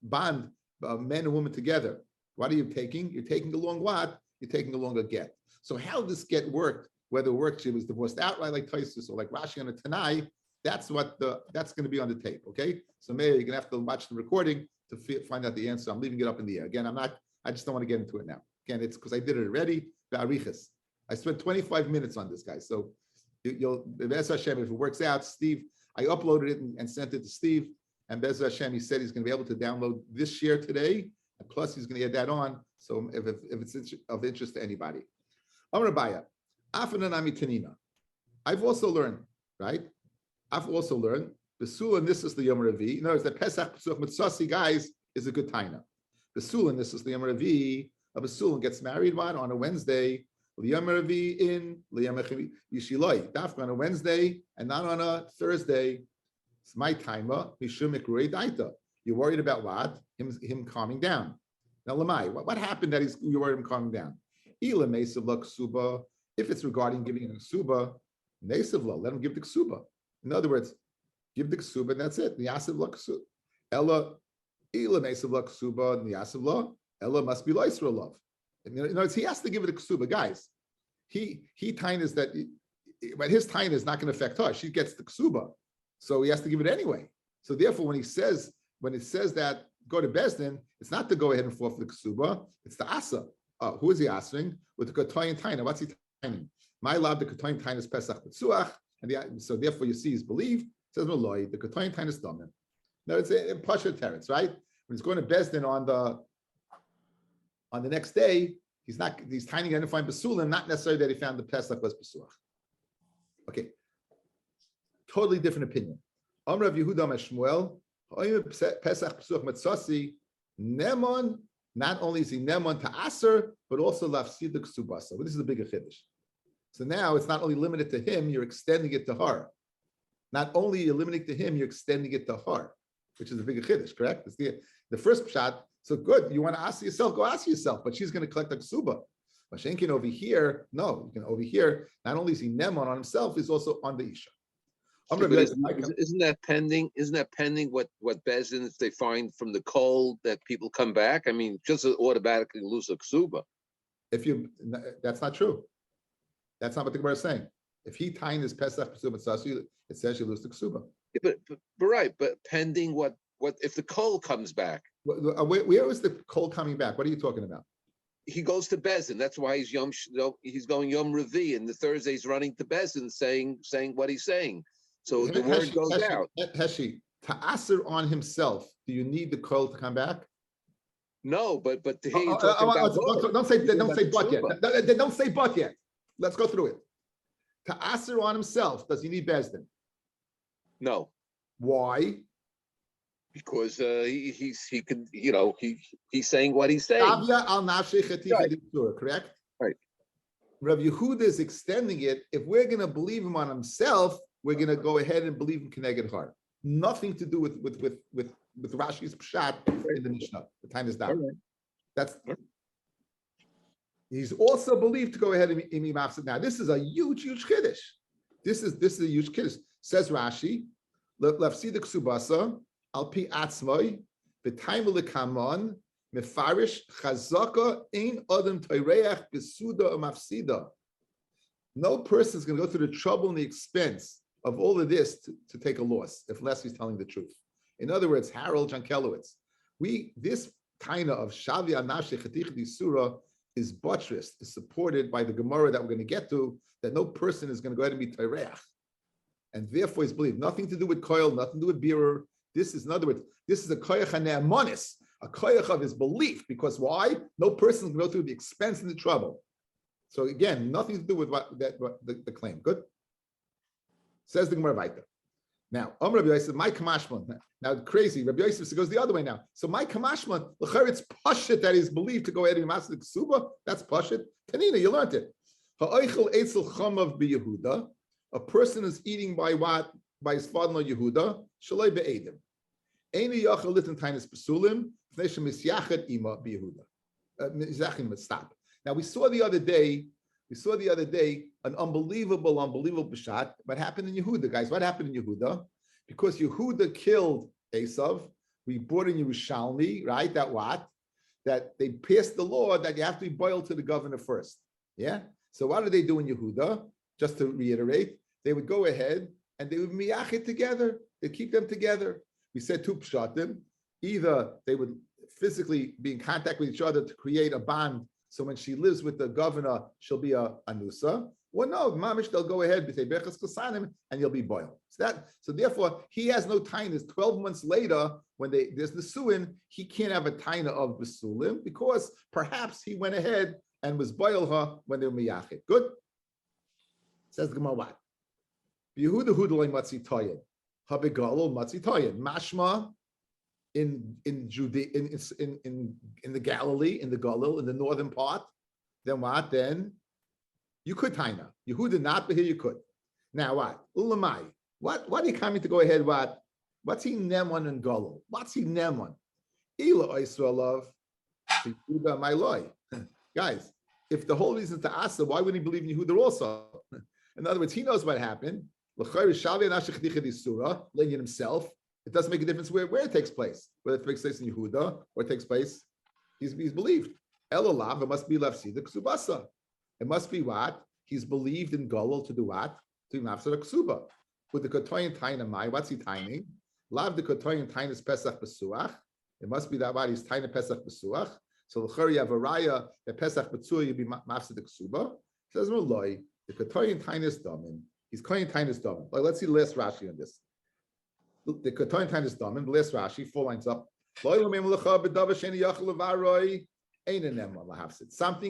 bond men and women together. What are you taking? You're taking along what? You're taking along a get. So how this get worked? Whether it worked, she was divorced outright like Taisus or like Rashi on a Tanai. That's going to be on the tape. Okay. So maybe you're gonna have to watch the recording to find out the answer. I'm leaving it up in the air. Again, I just don't want to get into it now. Again, it's because I did it already. I spent 25 minutes on this, guys. So you'll Bez Hashem, if it works out, Steve, I uploaded it and sent it to Steve. And Bez Hashem, he said he's going to be able to download this share today. And plus, he's going to add that on. So if it's of interest to anybody. Amar Baya, Afananami Tanina. I've also learned, right? I've also learned Besul and this is the Yom Revi. In other words, the Pesach Pesuch Mitzasi guys is a good taina. Besul and this is the Yom Revi. A Besul gets married on a Wednesday. Yom Revi in Yishiloi. Dafka on a Wednesday and not on a Thursday. It's my taima. Mishum Mikrui Daita. You're worried about what? Him calming down. Now, Lamai, what happened that you're worried him calming down? Ila Mesavla Ksuba. If it's regarding giving a Ksuba, Mesavla, let him give the Ksuba. In other words, give the Ksuba and that's it. Niyasav la Ksuba. Ella, Ila Mesavla Ksuba, Niyasav la. Ella must be Loisra love. In other words, he has to give it a Ksuba. Guys, he tainas that, but his taina is not going to affect her. She gets the Ksuba. So he has to give it anyway. So therefore, when it says that go to Bezdin, it's not to go ahead and fall for the Ksuba, it's the Asa. Who is he asking? With the Katoyan Taina. What's he taining? My love, the Katoyan Taina is Pesach B'tzuach, and so therefore you see he's believed. It says Maloi, the Katoyan Taina is Domin. No, it's a Pasha Teretz, right? When he's going to Bezdin on the next day, he's taining to find Basulim, not necessarily that he found the Pesach was B'tzuach. Okay. Totally different opinion. Amrav Yehuda Meshmuel, Pesach Pesuch Matzasi, Nemon, not only is he Nemon to Aser, but also Lafsid Ksubasa. Well, this is a bigger chiddush. So now it's not only limited to him, you're extending it to her. Not only you're limiting to him, you're extending it to her, which is a bigger chiddush, correct? It's the first shot. So good, you want to ask yourself, go ask yourself, but she's going to collect the Ksuba. Mashenkin over here, no, you can over here, not only is he Nemon on himself, he's also on the Isha. Isn't that pending? Isn't that pending what Bezdin, if they find from the cold that people come back? I mean, just automatically lose a ksuba. That's not true. That's not what the Gemara is saying. If he tying his Pesach Pesach Sasu, it says you lose the ksuba. Yeah, but right, but pending what if the coal comes back? Where is the coal coming back? What are you talking about? He goes to Bezdin. That's why he's going Yom Revi, and the Thursday's running to Bezdin, saying what he's saying. So the word goes out. Heshi, to Aser on himself, do you need the coil to come back? No, but don't say but yet. Don't say but yet. Let's go through it. To Aser on himself, does he need Bezdin? No. Why? Because he's saying what he's saying. Correct? Right. Rabbi Yehuda is extending it. If we're going to believe him on himself, we're going to go ahead and believe in Keneged Har. Nothing to do with Rashi's Pshat in the Mishnah. The time is down. Right. That's he's also believed to go ahead and Imi Mafsid. Now, this is a huge chiddush. This is a huge chiddush. Says Rashi, Lafsida Ksubasa, Alpi Atzmoi, B'taim L'kamon, Mefarish Chazaka Ein Adam Teireach Besuda Mafsida. No person is going to go through the trouble and the expense of all of this to take a loss, unless he's telling the truth. In other words, Harold Jankelowitz, this kind of Shavi Anashe Chatich Surah is buttressed, is supported by the Gemara that we're going to get to, that no person is going to go ahead and be Teireach. And therefore is believed. Nothing to do with Koil, nothing to do with Beerer. This is, in other words, this is a Koyach HaNe'amonis, a Koyach of his belief. Because why? No person is going to go through the expense and the trouble. So again, nothing to do with the claim. Good? Says the Gemara Vaita. Now, Rabbi Yosef, my kamashman. Now, crazy. Rabbi Yosef goes the other way now. So my kamashman, it's pashit that is believed to go ahead and master the ksuba. That's pashit. Tanina, you learned it. Ha'oichel eitzel chamav b'Yehuda. A person is eating by what? By his father-in-law Yehuda. Shaloi be'edim. Eini yachal litin tainis pasulim. Fnei shemisyachet ima b'Yehuda. Stop. Now we saw the other day an unbelievable b'shat. What happened in Yehuda, guys? What happened in Yehuda? Because Yehuda killed Esav, we brought in Yerushalmi, right? That they passed the law that you have to be boiled to the governor first. Yeah. So what did they do in Yehuda? Just to reiterate, they would go ahead and they would miyachid together. They keep them together. We said two pshatim. Either they would physically be in contact with each other to create a bond. So when she lives with the governor, she'll be a anusa. Well, no, mamish, they'll go ahead and you'll be boiled. So therefore, he has no taina. 12 months later, when there's the suin, he can't have a taina of besulim because perhaps he went ahead and was boil her when they were miyachid. Good. Says the Gemara what? Yehuda hudalei matzi toyin, habegalol matzi toyin. Mashma in Judea, in the Galilee, in the Galil, in the northern part. Then what? Then you could taina. Yehuda not, but here you could. Now what? Ulamai. What are you coming to go ahead? What's he nemon and Galil? What's he nemon? Ila oisralav. Yehuda my loy. Guys, if the whole reason is to Asa, why wouldn't he believe in Yehuda also? In other words, he knows what happened. Himself. It doesn't make a difference where it takes place. Whether it takes place in Yehuda or it takes place, he's believed. Elolav, it must be lefsida ksubasa. It must be what? He's believed in Golol to do what? To be mafsada ksuba. With the kotoyin taina mai, what's he taining? Lav the kotoyin tainas pesach besuach. It must be that what he's taina pesach besuach. So l'chari have a raya that pesach besuach you be mafsada ksuba. Says no loy. The kotoyin tainas damin. He's kotoyin tainas damin. Like, let's see the last Rashi on this. The kotoyin tainas damin. The last Rashi, 4 lines up. Something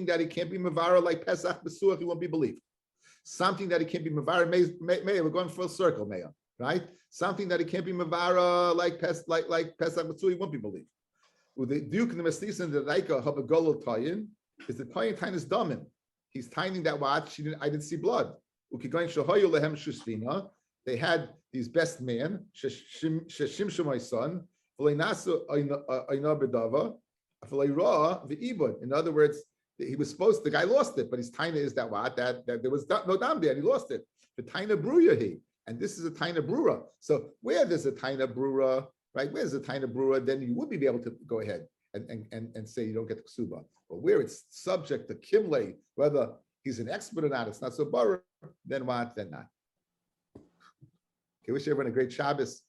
that he can't be mavara like Pesach Besuach, he won't be believed. Something that he can't be mavara, may we're going full circle, may, right? Something that he can't be mavara like Pesach Besuach, he won't be believed. With the Duke and the Mestis and the Raika Habagolo Tayin is the Tayin Tain is Damin. He's tining that watch. I didn't see blood. They had these best men, Sheshim my son, in other words, he was supposed. The guy lost it, but his taina is that what that there was no dam there, and he lost it. The taina bruya and this is a taina brura. So where there's a taina brura, right? Where's a taina brura? Then you would be able to go ahead and say you don't get the ksuba. But where it's subject to kimle, whether he's an expert or not, it's not so bar. Then what? Then not. Okay, wish everyone a great Shabbos.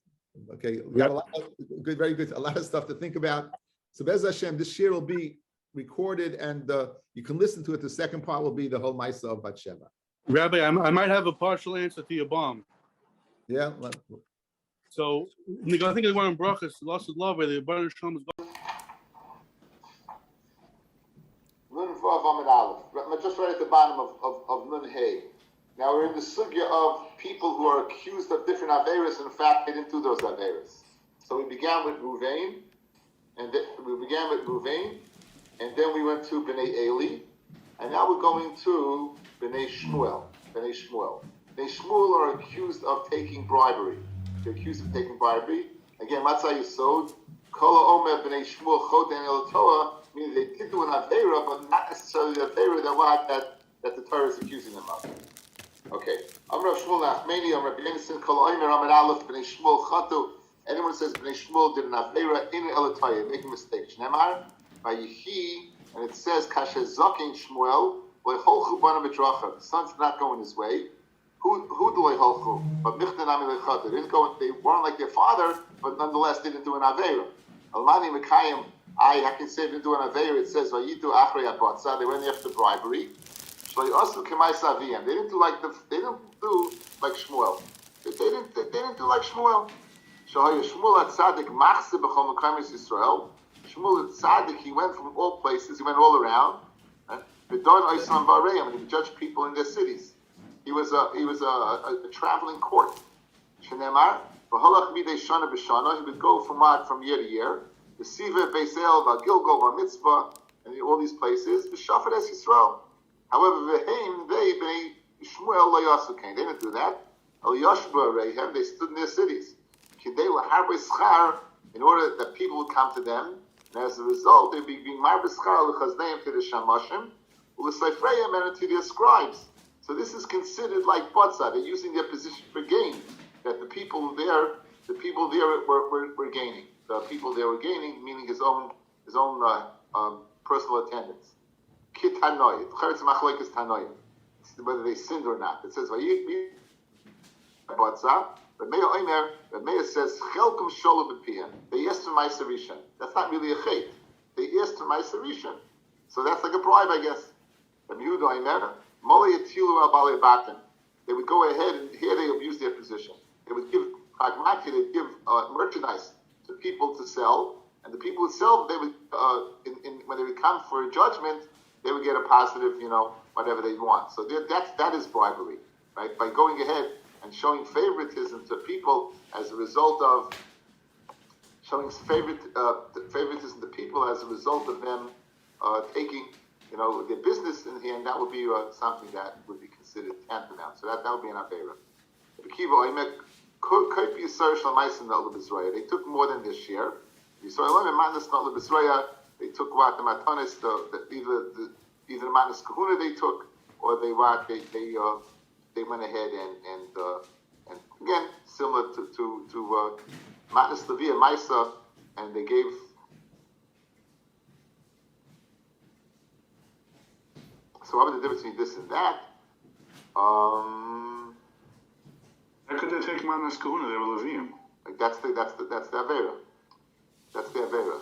Okay, we got a lot of good, very good, a lot of stuff to think about. So Bez Hashem, this year will be recorded and you can listen to it. The second part will be the whole Maisa of Batsheva. Rabbi, I might have a partial answer to your bomb. Yeah. So I think it's one in Brachas, lost of love, where the Baruch Shalom is going. Nun Vav Amid Aleph. Just right at the bottom of Nun Hey. Now we're in the sugya of people who are accused of different averas, and in fact they didn't do those averas. So we began with Ruvain, and then we went to Bnei Eli, and now we're going to Bnei Shmuel. Bnei Shmuel are accused of taking bribery. They're accused of taking bribery. Again, Matzah Yisod, Kol Omer Bnei Shmuel Choden El Torah, meaning they did do an avera, but not necessarily the avera that the Torah is accusing them of. Okay. Amr Shmuel Nachmeni, Amr Rabbi Yonasan, Kol Omer Amr Aleph Bnei Shmuel Chatu. Anyone says Bnei Shmuel did an avera in El Torah, make a mistake. Shnemar, Vayichi, and it says Kasher Zakin Shmuel, Leholchu Bana Midracha. The son's not going his way. Who do Leholchu? But Michtanami Lechatu. They weren't like their father, but nonetheless didn't do an avera. Almani Mekayim, I can say they didn't do an avera. It says Vayitu Achrei Abatza. They went after bribery. They didn't do like Shmuel. They didn't do like Shmuel. Shmuel at Tzaddik Machse b'chol mekamis Yisrael. Shmuel at Tzaddik, he went from all places. He went all around. B'don Oisam Bareim, and he judged people in their cities. He was a traveling court. Shneimar v'holach midei shana b'shana. He would go from year to year. The Siva, Beisel, Gilgal, Mitzvah, and all these places. B'shafat es Yisrael. However, they Shmuel lo yasukain. They didn't do that. El Yashba Rehem, they stood in their cities. Kidei laharbe schar, in order that people would come to them, and as a result, they'd be being marbe schar l'chazneim to the shamashim, u'l'seifreim and to their scribes. So this is considered like batzah. They're using their position for gain. That the people there were gaining. The people there were gaining, meaning his own personal attendance. Kit Hanoi, whether they sinned or not. It says, but Meir says, Chelkum Sholu B'Piyam. They asked for Ma'aser Rishon. That's not really a chait. They asked for Ma'aser Rishon. So that's like a bribe, I guess. They would go ahead, and here they abuse their position. They would give pragmati, they'd give merchandise to people to sell, and the people would sell, they would, when they would come for a judgment, they would get a positive, whatever they want. So that is bribery, right? By going ahead and showing favoritism to people as a result of showing favoritism to people as a result of them taking, their business in hand, that would be something that would be considered tantamount. So that would be an avera. They took more than their share. They took what the matanis, either the manas kahuna they took, or they went ahead and again similar to matas levia maisa, and they gave. So what was the difference between this and that? How could they take manas kahuna? They were leviim. Like that's the avera. That's the avera.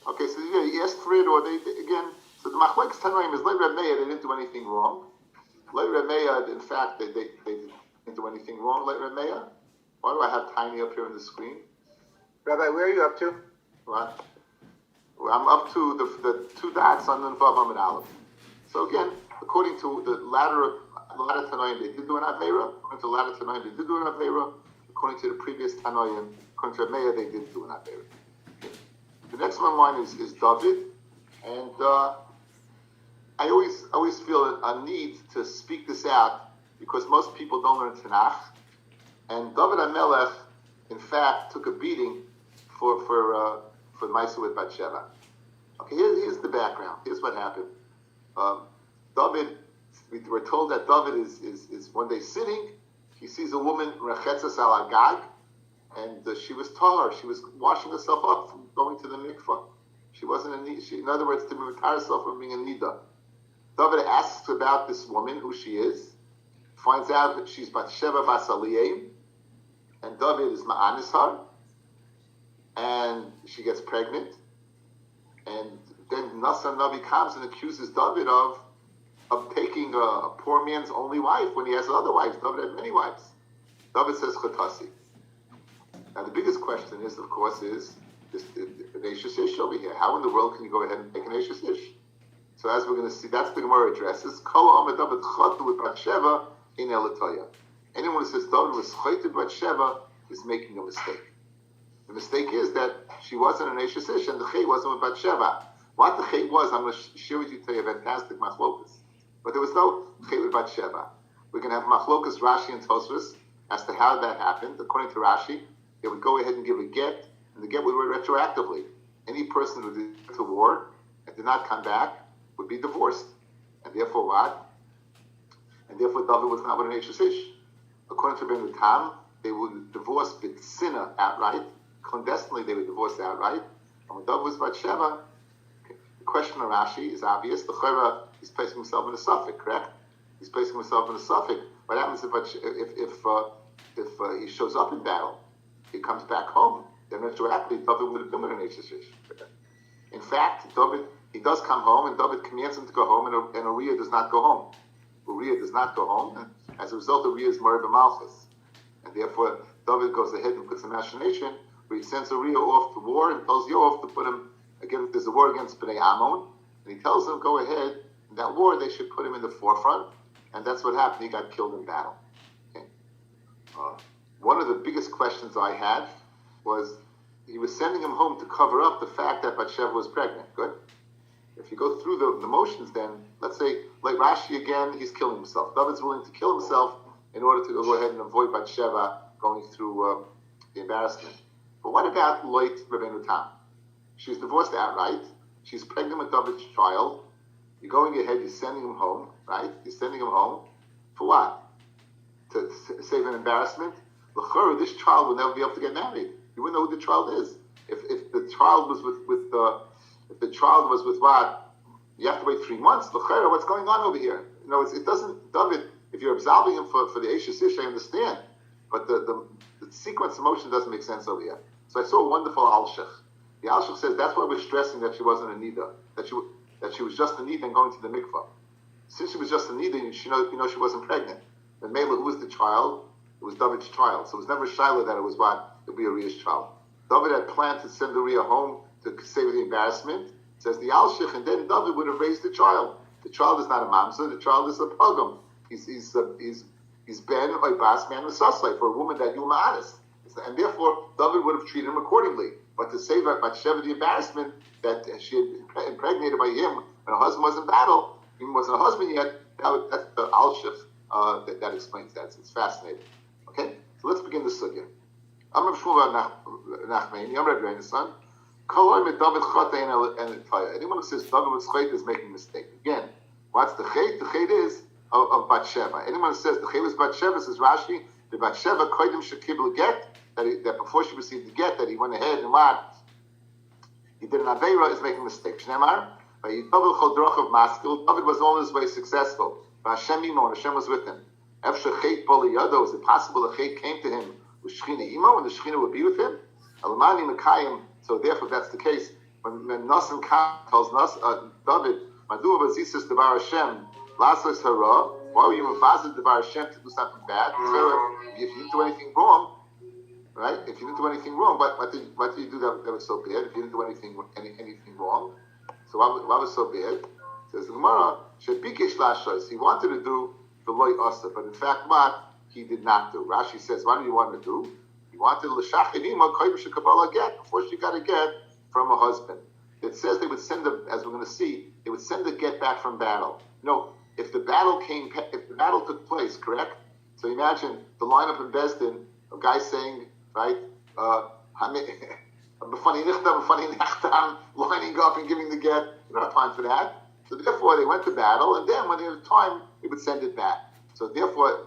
Okay, so yeah, he asked for it, or they again. So the machlekes tanoim is like Rabbi Meir, they didn't do anything wrong. Like Rabbi Meir, in fact, they didn't do anything wrong. Like Rabbi Meir. Why do I have tiny up here on the screen? Rabbi, where are you up to? What? Well, I'm up to the two dots on the Vav Amid Aleph. So again, according to the latter tanoim, they did do an avera. According to the latter tanoim, they did do an avera. According to the previous tanoim, according to Rabbi Meir, they didn't do an avera. The next one line is David, and I always feel a need to speak this out because most people don't learn Tanakh, and David HaMelech, in fact, took a beating for the Maisa with Bathsheba. Okay, here's the background. Here's what happened. David, we were told that David is one day sitting. He sees a woman Rechetzas al Agag. And she was tahar. She was washing herself up from going to the mikvah. She wasn't a nida. In other words, to retire herself from being a nida. David asks about this woman, who she is. Finds out that she's Bathsheba bas Aliyim, and David is ma'anis her. And she gets pregnant. And then Nasa Navi comes and accuses David of taking a poor man's only wife when he has other wives. David had many wives. David says Chatasi. Now the biggest question is, of course, is this an Eishes Ish over here. How in the world can you go ahead and make an Eishes Ish? So as we're going to see, that's the Gemara addresses. Kol Amid David Chatu with Bathsheba in Elatoya. Anyone who says David was Chaytu with Bathsheba is making a mistake. The mistake is that she wasn't an Eishes Ish and the Chay wasn't with Bathsheba. What the Chay was, I'm going to share with you today a fantastic machlokas. But there was no Chay with Bathsheba. We're going to have machlokas Rashi and Tosfos as to how that happened. According to Rashi, they would go ahead and give a get, and the get would be retroactively. Any person who did to war and did not come back would be divorced. And therefore what? And therefore David was not with an Eishes Ish. According to Ben Tam, they would divorce B'tzina outright. Clandestinely, they would divorce outright. And when David was Bathsheba, the question of Rashi is obvious. The Chayra is placing himself in a suffix, correct? He's placing himself in a suffix. What happens if he shows up in battle? He comes back home, then retroactively David would have been with an Eishes Ish. In fact, David, he does come home, and David commands him to go home, and Uriah does not go home. Uriah does not go home, and as a result, Uriah is Merib Malchus. And therefore, David goes ahead and puts a machination where he sends Uriah off to war and tells Yoav to put him, again, there's a war against Bnei Ammon, and he tells them, go ahead, in that war, they should put him in the forefront, and that's what happened. He got killed in battle. Okay. One of the biggest questions I had was he was sending him home to cover up the fact that Bathsheba was pregnant. Good. If you go through the motions, then let's say, like Rashi again, he's killing himself. David's willing to kill himself in order to go ahead and avoid Bathsheba going through the embarrassment. But what about Loit Rabbeinu Tam? She's divorced outright. She's pregnant with David's child. You're going ahead, you're sending him home, right? You're sending him home for what? To save an embarrassment? L'chorah, this child will never be able to get married. You wouldn't know who the child is. If the child was if the child was with what? You have to wait 3 months. L'chorah, what's going on over here? It doesn't, David, if you're absolving him for the Eishes Ish, I understand. But the sequence of motion doesn't make sense over here. So I saw a wonderful Alshech. The Alshech says that's why we're stressing that she wasn't a Nida, that she was just a Nida and going to the mikvah. Since she was just a Nida, she wasn't pregnant. And Mela, who was the child? It was David's child. So it was never Shiloh that it would be Uriah's child. David had planned to send Uriah home to save the embarrassment. says the Alshich, and then David would have raised the child. The child is not a mamzer, the child is a pogum. He's ben or bas man v'saslay for a woman that you honest. And therefore, David would have treated him accordingly. But to save Bathsheba the embarrassment that she had impregnated by him when her husband was in battle, he wasn't a husband yet, that's the Alshich that explains that. It's fascinating. Okay? So let's begin the sugya. Amr Shmuel Nachmani, Amr Rabbi son. Anyone who says David was chayt is making a mistake. Again, what's the chayt? The chayt is of Bathsheba. Anyone who says the chayt was Bathsheba, says Rashi, the Bathsheba koydim shekibel get, that before she received the get, that he went ahead and what? He did an aveira, is making a mistake. Shneimar, David was all his way successful. Hashem was with him. Is it possible the chayt came to him with Shechina Imo, and the Shechina would be with him? Alamani Mekayim. So therefore, that's the case. When Nasan tells David, Madu Bazisis Devar Hashem, Lasas Hara, why were you mavazid Devar Hashem to do something bad? If you didn't do anything wrong, right? If you didn't do anything wrong, what did you do that was so bad? If you didn't do anything wrong, so what was so bad? Says the Gemara, Shebikesh Lashos, he wanted to do the Loy Asa, but in fact, what? He did not do. Rashi says, what do you want to do? He wanted l'shachidima koyim shekabala get before she got a get from her husband. It says they would send as we're going to see, they would send the get back from battle. No, if the battle took place, correct? So imagine the lineup in Besdin of guys saying, right, lining up and giving the get. You don't have time for that. So therefore, they went to battle, and then when they had time, they would send it back. So therefore,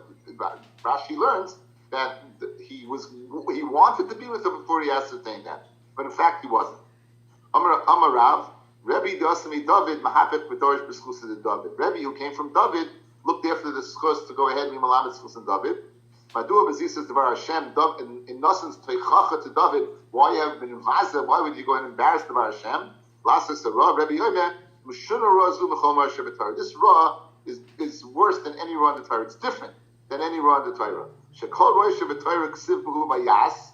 Rashi learns that he wanted to be with her before he ascertained that, but in fact he wasn't. Amar Rav, Rabbi Dasami David Mahapet B'Dorish B'Schus to David. Rabbi, who came from David, looked after the schus to go ahead and Malamet Schus and David. Madua B'Zisas Devar Hashem in Nasan's Teichacha to David. Why you have been in Vaza? Why would you go and embarrass Devar Hashem? Lasas Ra Rabbi Yomer Meshuna Ra Zu B'Chomar Shebetar. This Ra is worse than any Ra in the Torah. It's different than any Ra in the Torah. Shekol Rosh Shebetar Ksiv B'Hu Vayas.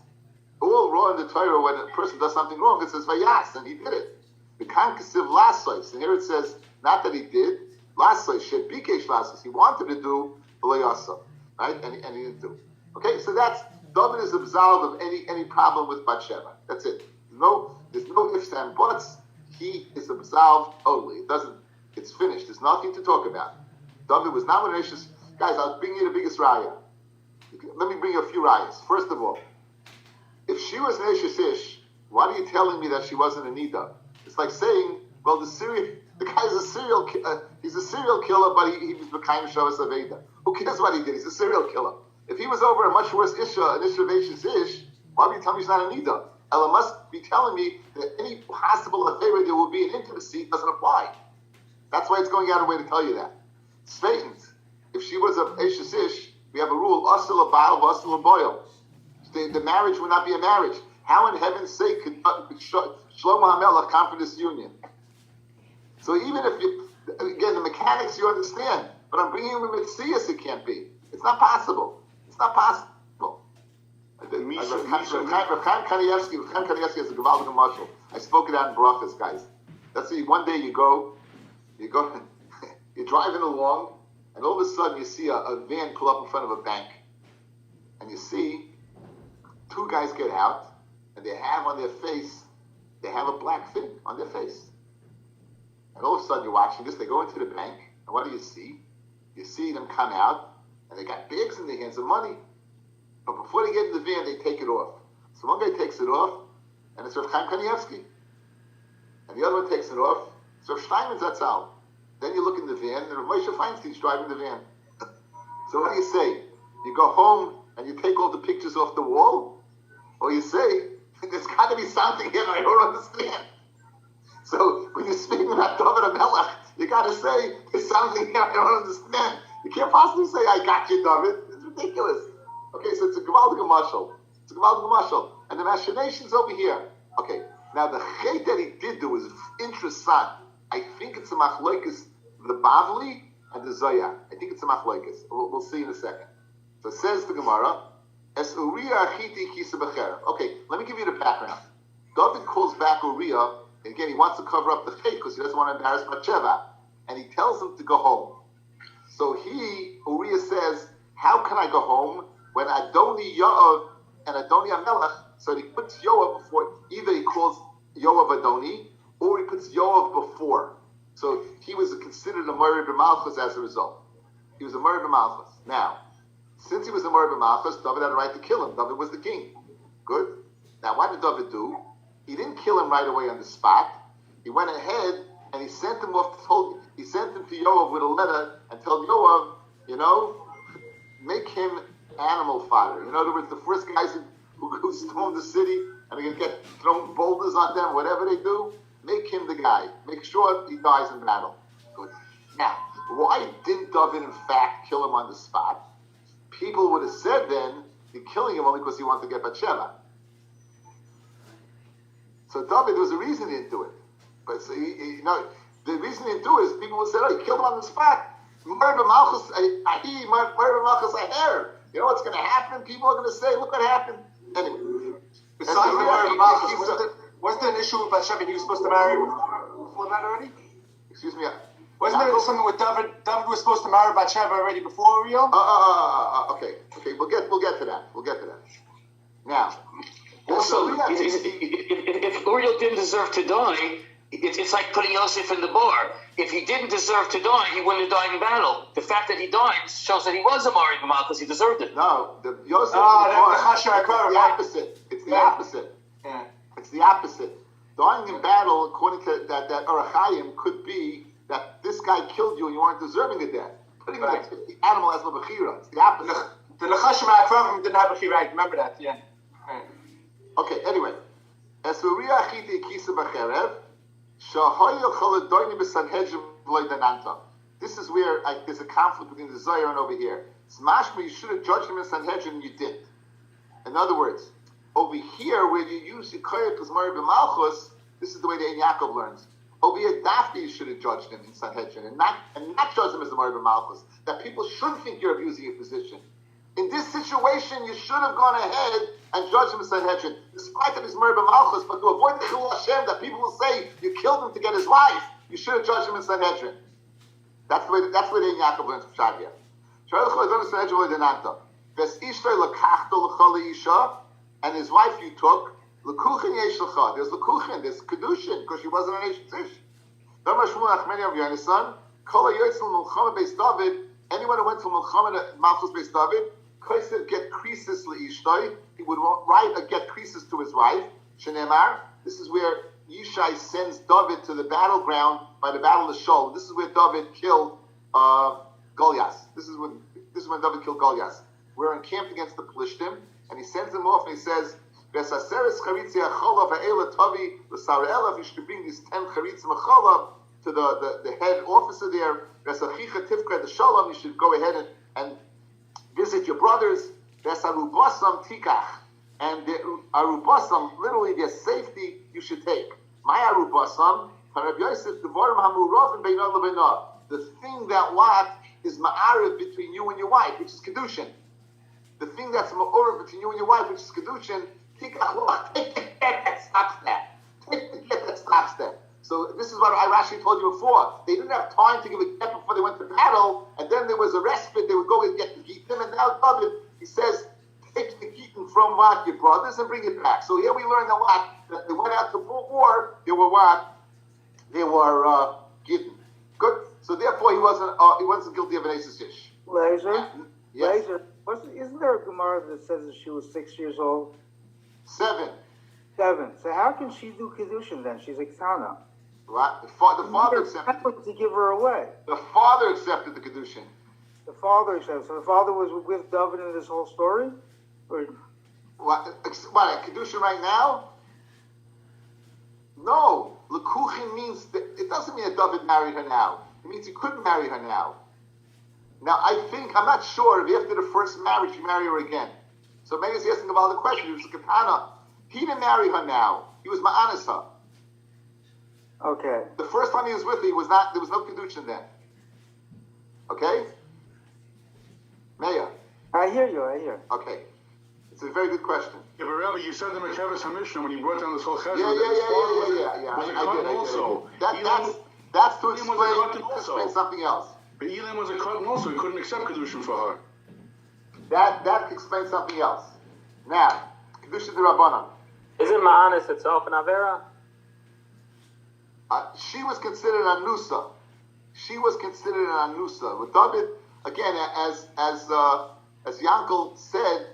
All Ra in the Torah, when a person does something wrong, it says Vayas, and he did it. The Kan Ksiv Lasois, and here it says not that he did. Lasois Shebikesh Lasois. He wanted to do V'Layasa, right? And he didn't do. Okay, so that's David is absolved of any problem with Bathsheba. That's it. There's no ifs and buts. He is absolved totally. It's finished. There's nothing to talk about. David was not one. Guys, I'll bring you the biggest raya. Let me bring you a few rayas. First of all, if she was an Eshes Ish, why are you telling me that she wasn't a Nida? It's like saying, well, the guy's a serial killer. He's a serial killer, but he was B'Kaim Shavas Aveda. Who cares what he did? He's a serial killer. If he was over a much worse Isha, an Isha of Eshes Ish, why are you telling me he's not a Nida? Ella must be telling me that any possible affair there will be an intimacy doesn't apply. That's why it's going out of way to tell you that. Sveitens, if she was a Eshes Ish, we have a rule, Asel a Baal, Asel a Boil. The marriage would not be a marriage. How in heaven's sake could Shlomo HaMelech come for this union? So even if again, the mechanics you understand, but I'm bringing him a Metzias, it can't be. It's not possible. It's not possible. Rav Chaim Kanievsky has a Gevaldik Marshal. I spoke it out in Brachas, guys. Let's see, one day you go, you're driving along, and all of a sudden you see a van pull up in front of a bank. And you see two guys get out, and they have on their face, they have a black thing on their face. And all of a sudden you're watching this, they go into the bank, and what do you see? You see them come out, and they got bags in their hands of money. But before they get in the van, they take it off. So one guy takes it off, and it's Rav Chaim Kanievsky. And the other one takes it off, it's Rav Steinman's Zatzal. Then you look in the van, and Rav Moshe Feinstein's driving the van. So what do you say? You go home, and you take all the pictures off the wall? Or you say, there's got to be something here I don't understand. So when you're speaking about David HaMelech, you got to say, there's something here I don't understand. You can't possibly say, I got you, David. It's ridiculous. Okay, so it's a Gevaldik Mashal. It's a Gevaldik Mashal. And the machination's over here. Okay, now the chait that he did do was interesting. I think it's a machlokes, the Bavli and the Zoya. I think it's a machlokes. We'll see in a second. So it says the Gemara, Es Uriah Achiti Kisa Becher. Okay, let me give you the background. David calls back Uriah again, he wants to cover up the fake because he doesn't want to embarrass Bathsheba. And he tells him to go home. So Uriah says, how can I go home when Adoni Yoav and Adoni Amelech? So he puts Yoav before, either he calls Yoav Adoni, or he puts Yoav before. So he was considered a Morid B'Malchus as a result. He was a Morid B'Malchus. Now, since he was a Morid B'Malchus, David had a right to kill him. David was the king. Good. Now, what did David do? He didn't kill him right away on the spot. He went ahead and he sent him off. He sent him to Yoav with a letter and told Yoav, make him animal fodder. In other words, the first guys who storm the city and they're going to get thrown boulders on them, whatever they do, make him the guy. Make sure he dies in battle. Good. Now, why didn't David in fact kill him on the spot? People would have said then, he's killing him only because he wanted to get Bathsheba. So David, there was a reason he didn't do it. But so the reason he didn't do it is people would say, oh, he killed him on the spot. Murder Malchus, murder Malchus, I hear. You know what's going to happen? People are going to say, look what happened. Anyway. Besides the murder Malchus, wasn't there an issue with Bathsheba he was supposed to marry before that already? Excuse me. Wasn't there something with David? David was supposed to marry Bathsheba already before Uriel? Okay. We'll get to that. Now, also, if Uriel didn't deserve to die, it's like putting Yosef in the bar. If he didn't deserve to die, he wouldn't have died in battle. The fact that he died shows that he was a Mari B'Mal because he deserved it. No, Yosef is the opposite. It's the opposite. Yeah. It's the opposite. Dying in battle, according to that Arachayim, could be that this guy killed you and you weren't deserving the death. Putting the animal as a bechira. It's the opposite. The Lechashim HaAkravim didn't have a bechira. Remember that, yeah. Okay, anyway. Esuriah achiti kisa b'cherev, shahoyo choladoini b'sanhedrim v'loidananta. This is where there's a conflict between the Zohar and over here. It's mashma, you should have judged him in Sanhedrin and you didn't. In other words, over here where you use Yikoyat as Mari b'Malchus, this is the way the Ein Yaakov learns. Over here, Daphne, you should have judged him in Sanhedrin and not judge him as the Mari b'Malchus. That people shouldn't think you're abusing your position. In this situation, you should have gone ahead and judged him in Sanhedrin, despite that he's Mari b'Malchus, but to avoid the Chilul Hashem that people will say you killed him to get his wife, you should have judged him in Sanhedrin. That's the way the Ein Yaakov learns from Shad here. And his wife you took, Lekuchen yesh lecha. There's Lekuchen, there's Kedushin, because she wasn't an Eish Tish. Anyone who went to Mulchama Malchus Beis David, get creases leishtoi. He would write or get creases to his wife. Shenemar. This is where Yishai sends David to the battleground by the battle of Shol. This is where David killed Goliath. This is when David killed Goliath. We're encamped against the Plishtim, and he sends them off and he says, "V'saseres charitzia cholav ha'ela tavi l'sara'elav." You should bring these 10 charitzim cholav to the head officer there. V'sachicha tifka the shalom. You should go ahead and visit your brothers. V'sarubasam tikach, and the arubasam, literally their safety, you should take. My arubasam, Rabbi Yosef, devarim hamuravim beinah lebeinav. The thing that is ma'ariv between you and your wife, which is kedushin. The thing that's ma'ariv between you and your wife, which is kedushin, tikach loach. Take the get that stops that. Take the get that stops that. So this is what I actually told you before. They didn't have time to give a get before they went to battle, and then there was a respite. They would go and get the gitim, and now David, he says, take the gitim from what? Your brothers and bring it back. So here we learned a lot, that they went out to war, they were what? They were gitim. Good? So therefore he wasn't guilty of an Eish Ish. Laser? Yes. Laser? Isn't there a Gemara that says that she was 6 years old? 7. 7. So how can she do Kedushin then? She's a Ktana. Right? The father accepted. To give her away. The father accepted the kedushin. The father accepted. So the father was with David in this whole story? Or... What? Kedushin right now? No. Lekuchin means that it doesn't mean that David married her now. It means he couldn't marry her now. Now I'm not sure if after the first marriage you marry her again. So Megan's asking about the question. He was a katana. He didn't marry her now. He was ma'anis her. Okay. The first time he was with her, there was no kedushin then. Okay? Meya. I hear you. Okay. It's a very good question. Yeah, but Rabbi, you said the Mekevis HaMishnah when you brought down this whole chesed. Yeah. Was a I cotton did. also. That's to Elam was a cotton explain also. something else. But Elam was a cotton also. He couldn't accept Kedushin for her. That explains something else. Now, Kedusha de Rabbanan. Isn't Ma'anis itself an Avera? She was considered an Anusa. With David, again, as Yankel said,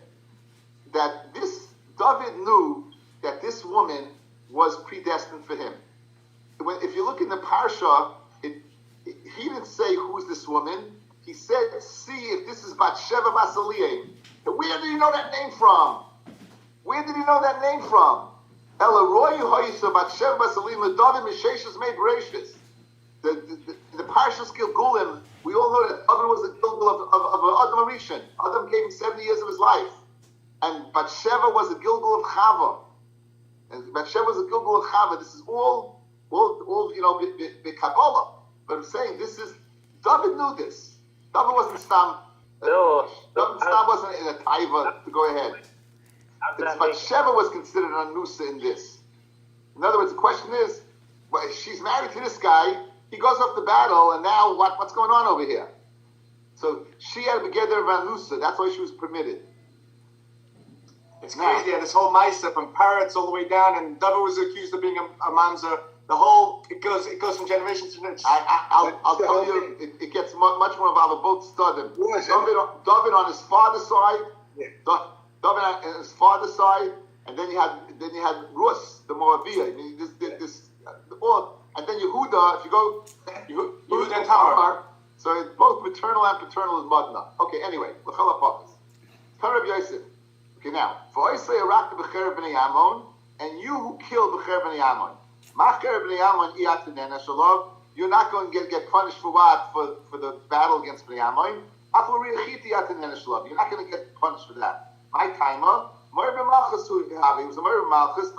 that David knew that this woman was predestined for him. If you look in the Parsha, he didn't say who's this woman. He said, see if this is Bathsheba Basaliyah. Where did he know that name from? Ela royu ha'isa Bathsheba Basaliyah David Misheshus made Bereshis. The Parshas Gilgulim, we all know that Adam was a Gilgul of Adam Arishan. Adam gave him 70 years of his life. And Bathsheba was a Gilgul of Chava. This is all Kabbalah. But I'm saying David knew this. David wasn't Stam. David wasn't in a taiva to go ahead. Bathsheba was considered an anusa in this. In other words, the question is, she's married to this guy. He goes off the battle, and now what's going on over here? So she had to be together of anusa. That's why she was permitted. It's crazy. Yeah, this whole Maisa from parrots all the way down, and David was accused of being a mamzer. It goes from generation to generation. I'll tell you, it gets much more involved. Both studied. David on his father's side. Yeah. David on his father's side, and then you had Rus, the Moabite. I mean, and then Yehuda. If you go, Yehuda and Tamar. So it's both maternal and paternal is Madna. Okay. Anyway, l'chol ha'pachas. Rabbi Yosef. Okay, now, v'oisei arak b'cherev b'nei Ammon, and you who killed b'cherev b'nei Ammon. You're not going to get punished for what? For the battle against Bnei Ammon. You're not going to get punished for that. My timer, he was a Mordechai Malchus,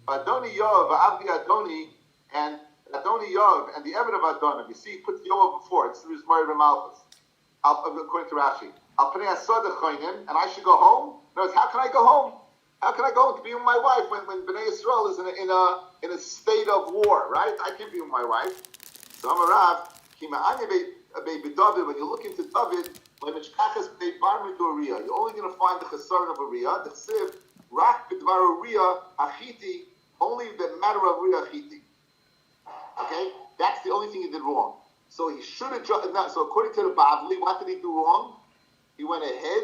Adoni Yov, Avdi Adoni, and Adoni Yov, and the Eved of Adoni. You see, he puts Yov before. It's Mordechai Malchus. According to Rashi. And I should go home? No, how can I go home? How can I go to be with my wife when Bnei Yisrael is in a state of war, right? I can't be with my wife. So I'm a Rav. When you look into David, you're only going to find the chesaron of Uriah. The Chesiv, Rak b'dvar Uriah achiti, only the matter of Uriah achiti. Okay, that's the only thing he did wrong. So he should have judged. So according to the Bavli, what did he do wrong? He went ahead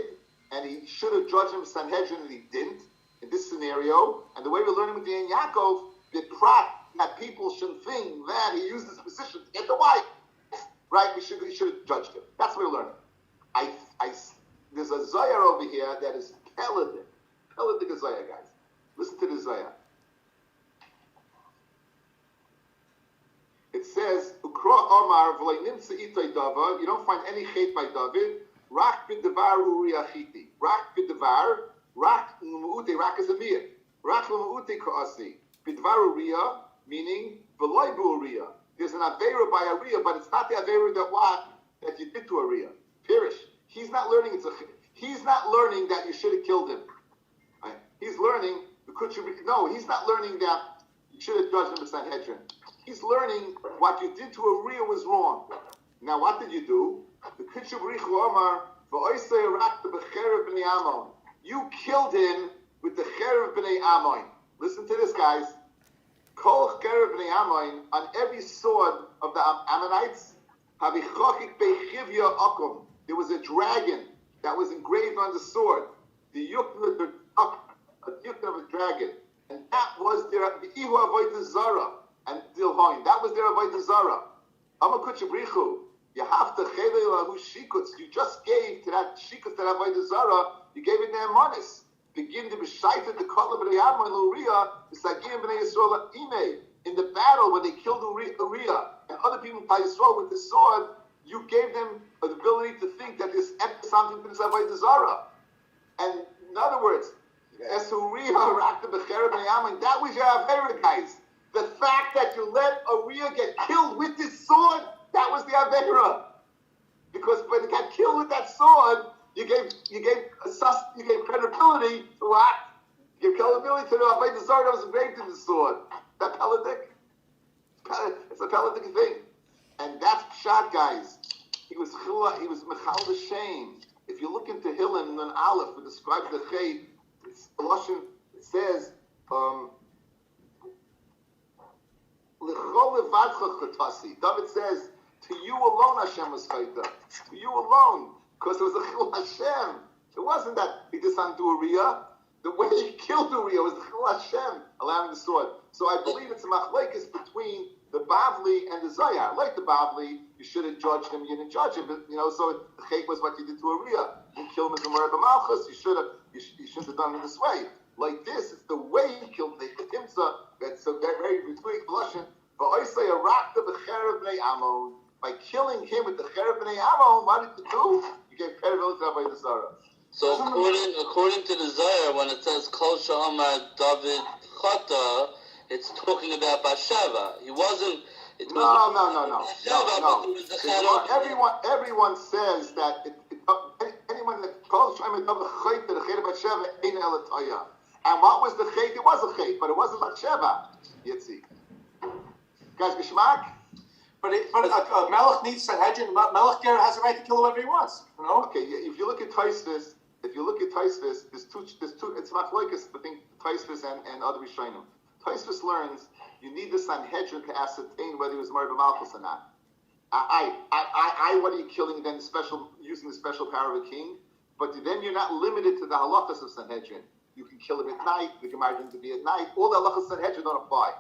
and he should have judged him Sanhedrin, and he didn't. In this scenario, and the way we're learning with the Yaakov, the prat that people shouldn't think that he used this position to get the wife, right? We should have judged him. That's what we're learning. There's a Zayar over here that is Peladik Zayar, guys. Listen to the Zayar. It says, "Ukra Omar v'lei nimtza itay Dava." You don't find any hate by David. Rak b'devar uriachiti. Rak b'devar. Rak l'mu'ute, rak is a mir. Rak l'mu'ute ka'asi. Bidvar uriah, meaning v'loi b'uriah. There's an avera by uriah, but it's not the avera that you did to uriah. Pirish. He's not learning that you should have killed him. Right? He's learning he's not learning that you should have judged him as Sanhedrin. He's learning what you did to uriah was wrong. Now what did you do? The Kutchu B'richu Omar v'oisei rak b'cherev b'nei Ammon. You killed him with the Cherev B'nei Ammon. Listen to this, guys. Kol Cherev B'nei Ammon, on every sword of the Ammonites, Havichokik Bechivya Akum. There was a dragon that was engraved on the sword. The yukna of a dragon. And that was their Ihu Avodah Zara and Dilhoin. That was their Avodah Zara. Amakutch Brichu. You have to Chelelahu Shikuts. You just gave to that Shikuts, to that Avodah Zara. You gave it Ne'emanis. Begin to be shaited the Kotla B'nei Ammon and Uriah, the Sagim B'nei Yisrael Ime. In the battle when they killed Uriah and other people by Yisrael with the sword, you gave them the ability to think that this something to this Avodah Zara. And in other words, as Uriah rakta b'cherev b'nei Ammon, that was your Avera, guys. The fact that you let Uriah get killed with this sword, that was the Avera. Because when he got killed with that sword, You gave credibility to what? You gave credibility to the Avodah Zarah that was engraved in the sword. That Peladik? It's a Peladik thing. And that's Pshat, guys. He was Mechal L'Shem. If you look into Hillel and Aleph, it describes the Chay, it says, David says, to you alone Hashem was chayta. To you alone. Because it was a chil Hashem. It wasn't that he did something to Uriah. The way he killed Uriah was the chil Hashem, allowing the sword. So I believe it's a machlekes between the Bavli and the Zayar. Like the Bavli, you should have judged him, you didn't judge him. But, so the chayk was what you did to Uriah. You kill him as a Merab Malchus. You should have done it this way. Like this, it's the way he killed the Timsa. That's a very between blushing. But I say a rakta b'cherev b'nei Amon. By killing him with the cherev b'nei Amon, what did you do? You gave credibility to Avodah Zarah. So according to the Zohar, when it says Kol Sha'amar David Chata, it's talking about Bathsheba. He wasn't. No. Everyone says that anyone that calls Sha'amar David Chata, the cherev Bathsheba ain't elataya. And what was the chait? It was a chait, but it wasn't Bathsheba. Yitzi. Guys, Gishmak? But Melech needs Sanhedrin. Melech Ger has a right to kill whoever he wants. Okay, if you look at Taisvis, there's two. It's machlokes between Taisvis and other Rishonim. Taisvis learns you need the Sanhedrin to ascertain whether he was Merab Malchus or not. What are you killing then? Using the special power of a king, but then you're not limited to the halachas of Sanhedrin. You can kill him at night. You can marry him to be at night. All the halachas of Sanhedrin don't apply.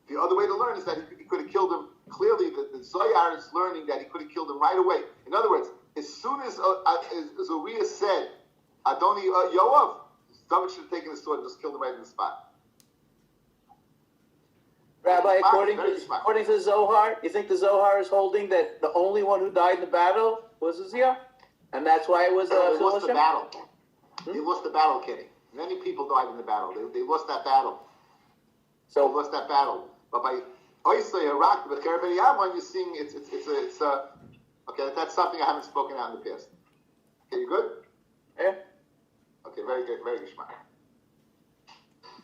The other way to learn is that he could have killed him. Clearly, the Zohar is learning that he could have killed him right away. In other words, as soon as Uriah said, Adoni Yoav, David should have taken the sword and just killed him right in the spot. Rabbi, according to the Zohar, you think the Zohar is holding that the only one who died in the battle was Uzziah? And that's why it was He lost the battle. He lost the battle, kidding. Many people died in the battle. They lost that battle. So they lost that battle. But by Oisei Iraq, the Cherubim Yaman, you're seeing it's okay. That's something I haven't spoken out in the past. Okay, you good? Yeah. Okay, very good, very good, Shema.